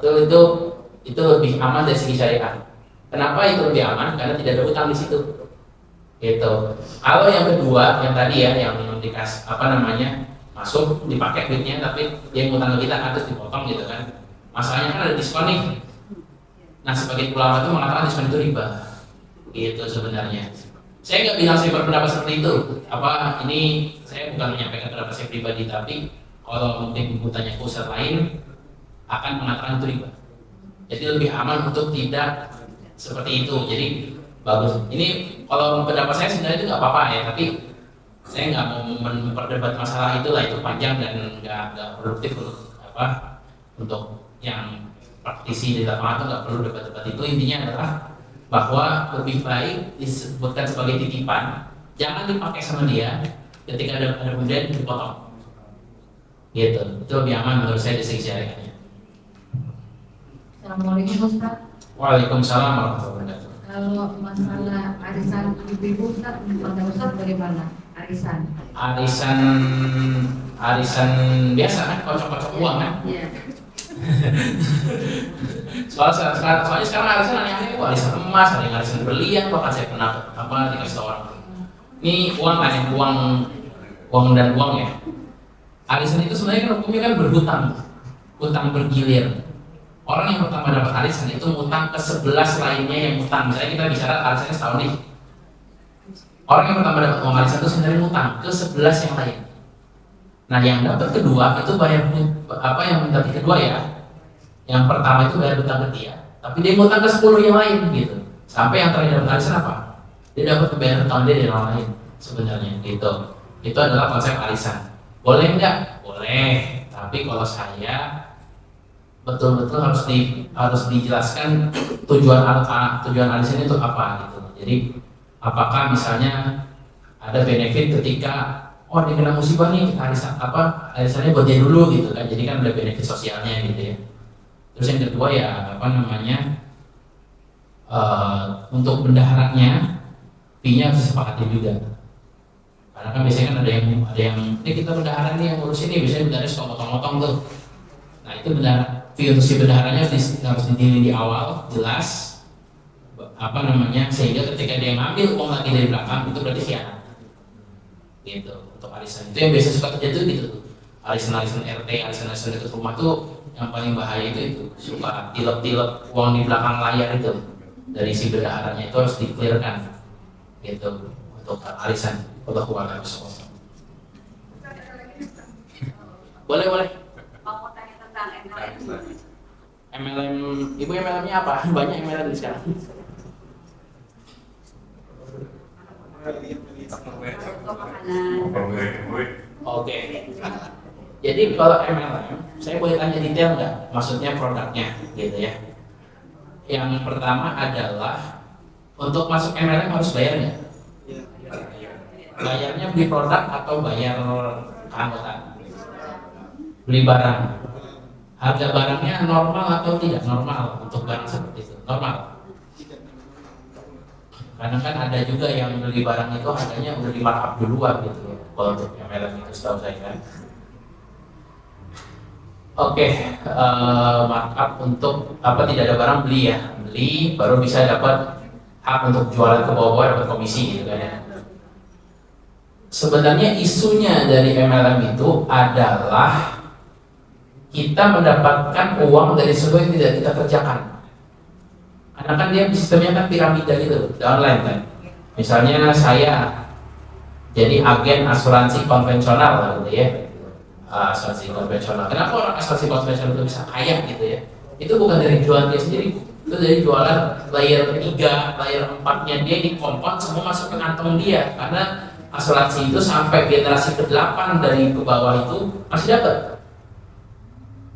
Itu lebih aman dari segi syariah. Kenapa itu lebih aman? Karena tidak ada utang di situ. Gitu. Kalau yang kedua, yang tadi ya, yang masuk dipakai duitnya, tapi dia ngutang ke kita harus dipotong gitu kan. Masalahnya kan ada diskon nih. Nah, sebagai ulama itu mengatakan diskon itu riba. Gitu sebenarnya. Saya nggak bilang saya berpendapat seperti itu. Ini saya bukan menyampaikan pendapat saya pribadi, tapi kalau mungkin bertanya ke ustaz lain akan mengatakan itu riba. Jadi lebih aman untuk tidak seperti itu. Jadi bagus. Ini kalau pendapat saya sebenarnya itu nggak apa-apa ya, tapi saya nggak mau memperdebat masalah itulah, itu panjang dan nggak produktif untuk yang praktisi di lapangan itu nggak perlu debat-debat itu. Intinya adalah bahwa lebih baik disebutkan sebagai titipan, jangan dipakai sama dia, ketika ada kemudian dipotong. Gitu, itu lebih aman menurut saya di segi syariahnya. Assalamualaikum Ustaz. Waalaikumsalam warahmatullahi wabarakatuh. Kalau masalah arisan ibu-ibu Ustaz, menurut Ustaz bagaimana? Arisan biasa kan, kocok-kocok uang kan? Iya. Soalnya sekarang arisan aneh-aneh, arisan emas, ada yang arisan berlian, bahkan saya pernah dikasih tahu orang. Ini uang kan, uang dan uang ya. Arisan itu sebenarnya kan hukumnya kan berhutang, hutang bergilir. Orang yang pertama dapat arisan itu ngutang ke 11 lainnya yang ngutang. Misalnya kita bicara arisannya setahun nih. Orang yang pertama dapat uang arisan itu sebenarnya ngutang ke 11 yang lain. Nah, yang dapat kedua itu bayar yang dapat kedua ya. Yang pertama itu bayar hutang ke dia, tapi dia ngutang ke 10 yang lain gitu. Sampai yang terakhir dapat arisan apa? Dia dapat kebayar hutang dia dari orang lain sebenarnya gitu. Itu adalah konsep arisan. Boleh enggak? Boleh. Tapi kalau saya betul-betul harus dijelaskan tujuan arisan itu apa gitu. Jadi apakah misalnya ada benefit ketika dia kena musibah nih, arisannya buat dia dulu gitu kan. Jadi kan ada benefit sosialnya gitu ya. Terus yang kedua ya untuk bendaharanya fee-nya harus disepakati juga. Karena kan biasanya kan ada yang ini kita bendahara nih yang ngurus ini, biasanya bendaharanya suka motong-motong tuh. Nah, itu fee untuk si bendaharanya harus didiri di awal, jelas sehingga ketika dia ngambil uang lagi dari belakang itu berarti khianat. Gitu. Untuk arisan itu yang biasa suka terjadi gitu. Arisan RT, arisan dekat rumah tuh yang paling bahaya itu suka tilep uang di belakang layar itu dari si bendaharanya, itu harus di-clearkan gitu untuk arisan. Boleh. Mau tanya tentang MLM, ibu MLM-nya apa? Banyak MLM di sekarang. Oke. Jadi kalau MLM, saya boleh tanya detail nggak? Maksudnya produknya, gitu ya. Yang pertama adalah untuk masuk MLM harus bayar nggak? Bayarnya beli produk atau bayar keanggotaan? Beli barang. Harga barangnya normal atau tidak normal untuk barang seperti itu? Normal. Karena kan ada juga yang beli barang itu harganya udah di markup duluan gitu ya. Kalau untuk MLM itu setahu saya kan. Oke, markup untuk tidak ada barang beli ya. Beli baru bisa dapat hak untuk jualan ke bawah, dapat komisi gitu kan ya. Sebenarnya isunya dari MLM itu adalah kita mendapatkan uang dari sesuatu yang tidak kita kerjakan. Karena kan dia sistemnya kan piramida gitu, online kan. Misalnya saya jadi agen asuransi konvensional gitu ya. Asuransi konvensional. Kenapa orang asuransi konvensional itu bisa kaya gitu ya? Itu bukan dari jualan dia sendiri, itu dari jualan layer 3, layer 4-nya dia dikompon semua masuk ke kantong dia. Karena asuransi itu sampai generasi ke-8 dari ke bawah itu masih dapat.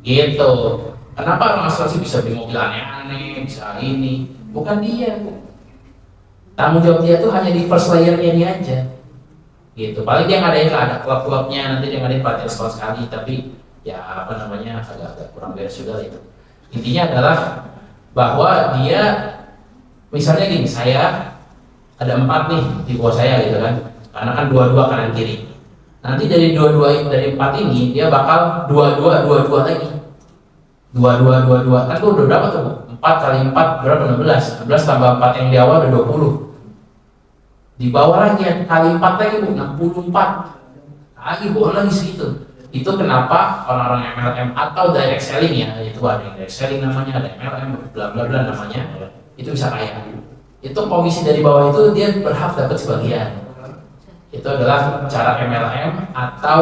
Gitu. Kenapa orang asuransi bisa beli mobil aneh-aneh, bisa ini? Bukan dia. Tanggung jawab dia tuh hanya di first layer-nya dia aja. Gitu. Paling dia ngadain ada klub-klubnya, nanti dia ngadain pelatihan sekolah sekali, tapi ya agak kurang beres juga itu. Intinya adalah bahwa dia misalnya gini, saya ada 4 nih di bawah saya gitu kan. Karena kan 2-2 kanan kiri. Nanti dari dari 4 ini dia bakal 22 lagi. 22 kan tuh udah berapa tuh? 4 kali 4 berapa? 16 tambah 4 yang di awal udah 20. Di bawah lagi kali 4 lagi Bu, 64 lagi, boleh lagi segitu. Itu kenapa orang-orang MLM atau direct selling ya, itu ada yang direct selling namanya, ada MLM bla bla bla namanya, itu bisa kaya. Itu komisi dari bawah itu dia berhak dapat sebagian. Itu adalah cara MLM atau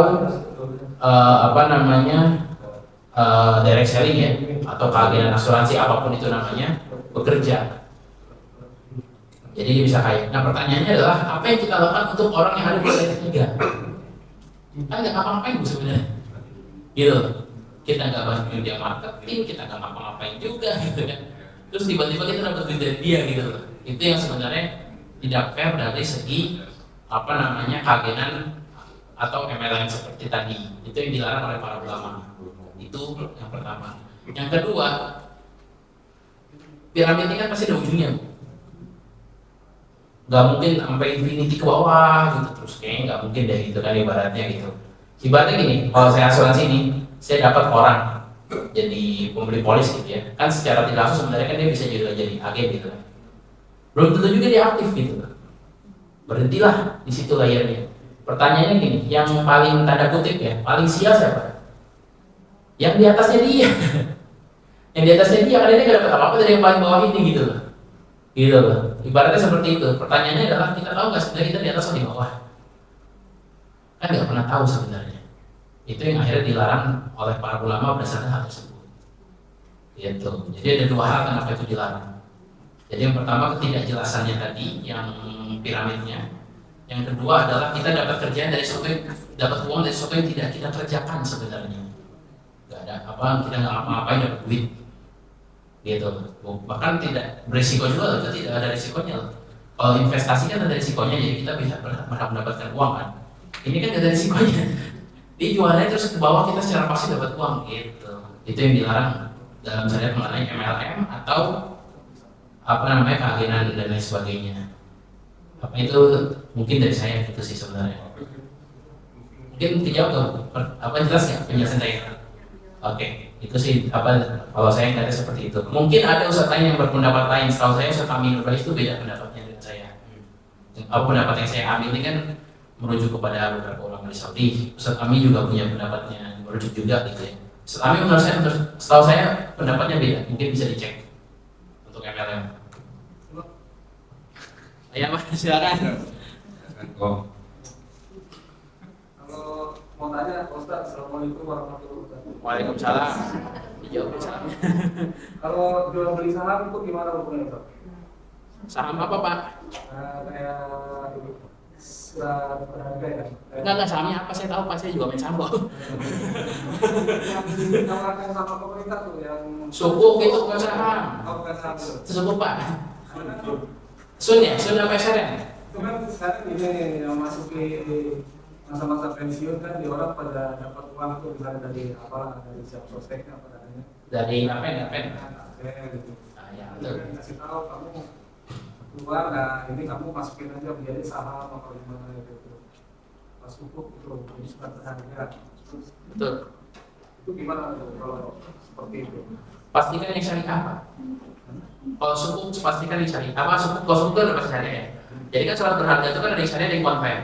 direct selling ya, atau keagenan asuransi apapun itu namanya bekerja. Jadi dia bisa kaya. Nah pertanyaannya adalah apa yang kita lakukan untuk orang yang ada di level 3? Kan nggak ngapa-ngapain Bu sebenarnya, gitu. Kita nggak bantuin dia marketing, kita nggak ngapa-ngapain juga, gitu kan. Terus tiba-tiba kita dapat duit dari dia, gitu. Itu yang sebenarnya tidak fair dari segi keagenan atau MLM seperti tadi. Itu yang dilarang oleh para ulama. Itu yang pertama. Yang kedua, piramid ini kan pasti ada ujungnya. Nggak mungkin sampai infinity ke bawah gitu terus, kayaknya nggak mungkin deh gitu kan ibaratnya gitu. Ibaratnya gini, kalau saya asuransi ini, saya dapat orang jadi pembeli polis gitu ya, kan secara tidak langsung sebenarnya kan dia bisa jadi agen gitu kan. Belum tentu juga dia aktif gitu. Berhentilah di situ layarnya. Pertanyaannya gini, yang paling tanda kutip ya, paling sia siapa? Yang di atasnya dia. Yang di atasnya dia karena dia nggak dapat apa-apa dari yang paling bawah ini gitu loh. Gitu loh. Ibaratnya seperti itu. Pertanyaannya adalah kita tahu nggak sebenarnya kita di atas atau di bawah? Kan nggak pernah tahu sebenarnya. Itu yang akhirnya dilarang oleh para ulama berdasarkan hal tersebut. Gitu. Jadi ada dua hal kenapa itu dilarang. Jadi yang pertama ketidakjelasannya tadi, yang piramidnya. Yang kedua adalah kita dapat kerjaan dari sesuatu yang dapat uang dari sesuatu yang tidak kita kerjakan sebenarnya. Nggak ada apa, kita nggak ngapa-ngapain dapat duit. Gitu. Bahkan tidak berisiko juga, itu tidak ada risikonya. Kalau investasi kan ada risikonya, jadi kita bisa berhak mendapatkan uang kan. Ini kan ada risikonya. Dia jualnya terus ke bawah, kita secara pasti dapat uang gitu. Itu yang dilarang dalam syariat mengenai MLM atau keagenan dan lain sebagainya. Apa itu mungkin dari saya gitu sih sebenarnya. Mungkin dijawab tuh, jelas ya penjelasan saya? Oke, itu sih kalau saya ngeliatnya seperti itu. Mungkin ada ustadz lain yang berpendapat lain. Setahu saya Ustadz Amin Nurbais itu beda pendapatnya dengan saya. Pendapat yang saya ambil ini kan merujuk kepada beberapa ulama di Saudi. Ustadz Amin juga punya pendapatnya merujuk juga gitu ya. Ustadz Amin menurut saya, setahu saya pendapatnya beda. Mungkin bisa dicek untuk MLM. Ya Mas, silakan. Kalau mau tanya, Ustaz, Assalamualaikum warahmatullahi wabarakatuh. Waalaikumsalam. Dijawab salamnya. Kalau jual beli saham itu gimana hukumnya, Ustaz? Saham apa Pak? Kayak surat berharga ya? Enggak sahamnya apa, saya tahu Pak, saya juga main saham kok. Yang ditawarkan sama pemerintah tuh yang Sukuk itu bukan saham. bukan saham. Itu sukuk Pak. Sun ya? Sun apa SRN? Itu kan sekarang ini yang masuk ke masa-masa pensiun kan, di orang pada dapat uang tuh misalnya dari siap sosteknya apa namanya? Dari Napen. Gitu. Ah ya, betul. Kasih tahu kamu keluar, nah ini kamu masukin aja menjadi saham atau gimana gitu. Pas pupuk itu jadi surat berharga. Betul. Itu gimana tuh kalau seperti itu? Pastikan yang syariah Pak. Kalau sukuk pastikan yang syariah. Kalau sukuk itu ada pasti syariah ya. Jadi kan surat berharga itu kan ada yang syariah dan yang konven.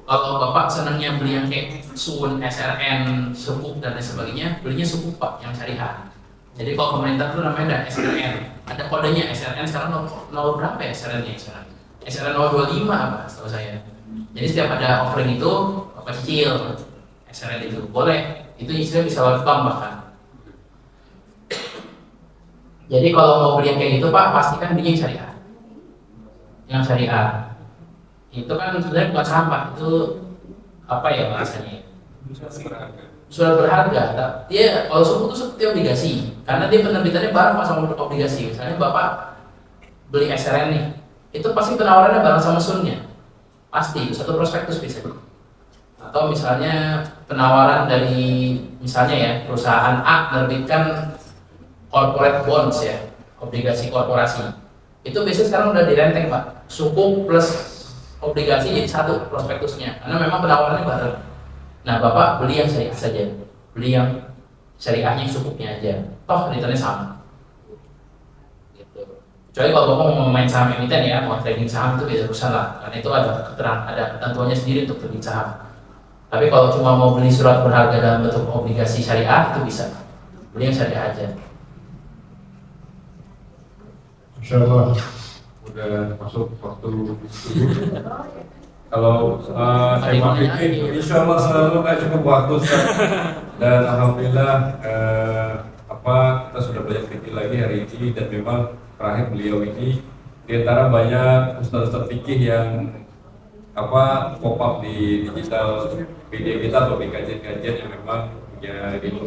Kalau Bapak senangnya beli yang kayak Sun, SRN, sukuk dan lain sebagainya, belinya sukuk Pak yang syariah. Jadi kalau pemerintah itu namanya ada SRN, ada kodenya SRN sekarang nomor berapa ya SRN-nya sekarang? SRN 025 apa setahu saya. Jadi setiap ada offering itu Bapak cicil SRN itu boleh, itu istilah bisa lewat bank bahkan. Jadi kalau mau beli yang kayak gitu Pak, pastikan beli yang syariah. Yang syariah itu kan sebenarnya bukan saham Pak, itu apa ya bahasanya? Surat berharga. Iya, kalau sukuk itu seperti obligasi, karena dia penerbitannya bareng Pak sama obligasi. Misalnya Bapak beli SRN nih, itu pasti penawarannya bareng sama sunnya, pasti itu satu prospektus biasanya. Atau misalnya penawaran dari misalnya ya perusahaan A menerbitkan corporate bonds ya, obligasi korporasi. Itu biasanya sekarang udah direnteng Pak, sukuk plus obligasi jadi satu prospektusnya, karena memang penawarannya bareng. Nah, Bapak beli yang syariah saja, beli yang syariahnya secukupnya aja, toh returnnya sama. Gitu. Kecuali kalau Bapak mau main saham emiten ya, mau trading saham itu beda urusan lah, karena itu ada ketentuannya sendiri untuk trading saham. Tapi kalau cuma mau beli surat berharga dalam bentuk obligasi syariah itu bisa, beli yang syariah aja. Insya Allah udah masuk waktu subuh. Kalau saya mau pikir, insya Allah selalu nggak cukup waktu Ustaz. Dan alhamdulillah kita sudah belajar fikih lagi hari ini, dan memang terakhir beliau ini di antara banyak ustaz-ustaz fikih yang pop up di digital media kita atau di kajian-kajian yang memang punya ilmu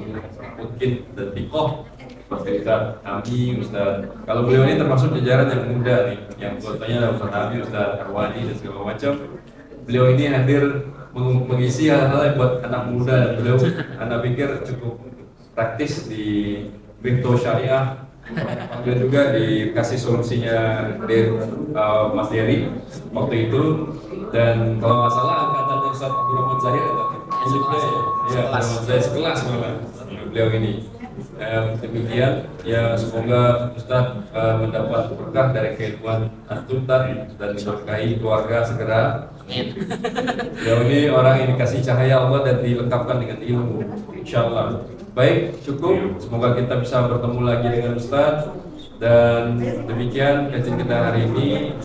mungkin dan tikoh seperti Ustaz Ami, Ustaz. Kalau beliau ini termasuk jajaran yang muda nih, yang contohnya ada Ustaz Ami, Ustaz Arwani dan segala macam. Beliau ini hadir mengisi hal-hal yang buat anak muda, dan beliau anak pikir cukup praktis di Bito Syariah. Beliau juga dikasih solusinya dari Mas Dery waktu itu, dan kalau nggak salah angkatan Ustaz Abdurrahman Zahir sekelas malah beliau ini. Demikian ya, semoga Ustaz mendapat berkah dari keilmuan antum dan diberkahi keluarga segera. Beliau ini orang yang dikasih cahaya Allah dan dilengkapkan dengan ilmu, insyaallah. Baik, cukup. Semoga kita bisa bertemu lagi dengan Ustaz. Dan demikian kajian kita hari ini.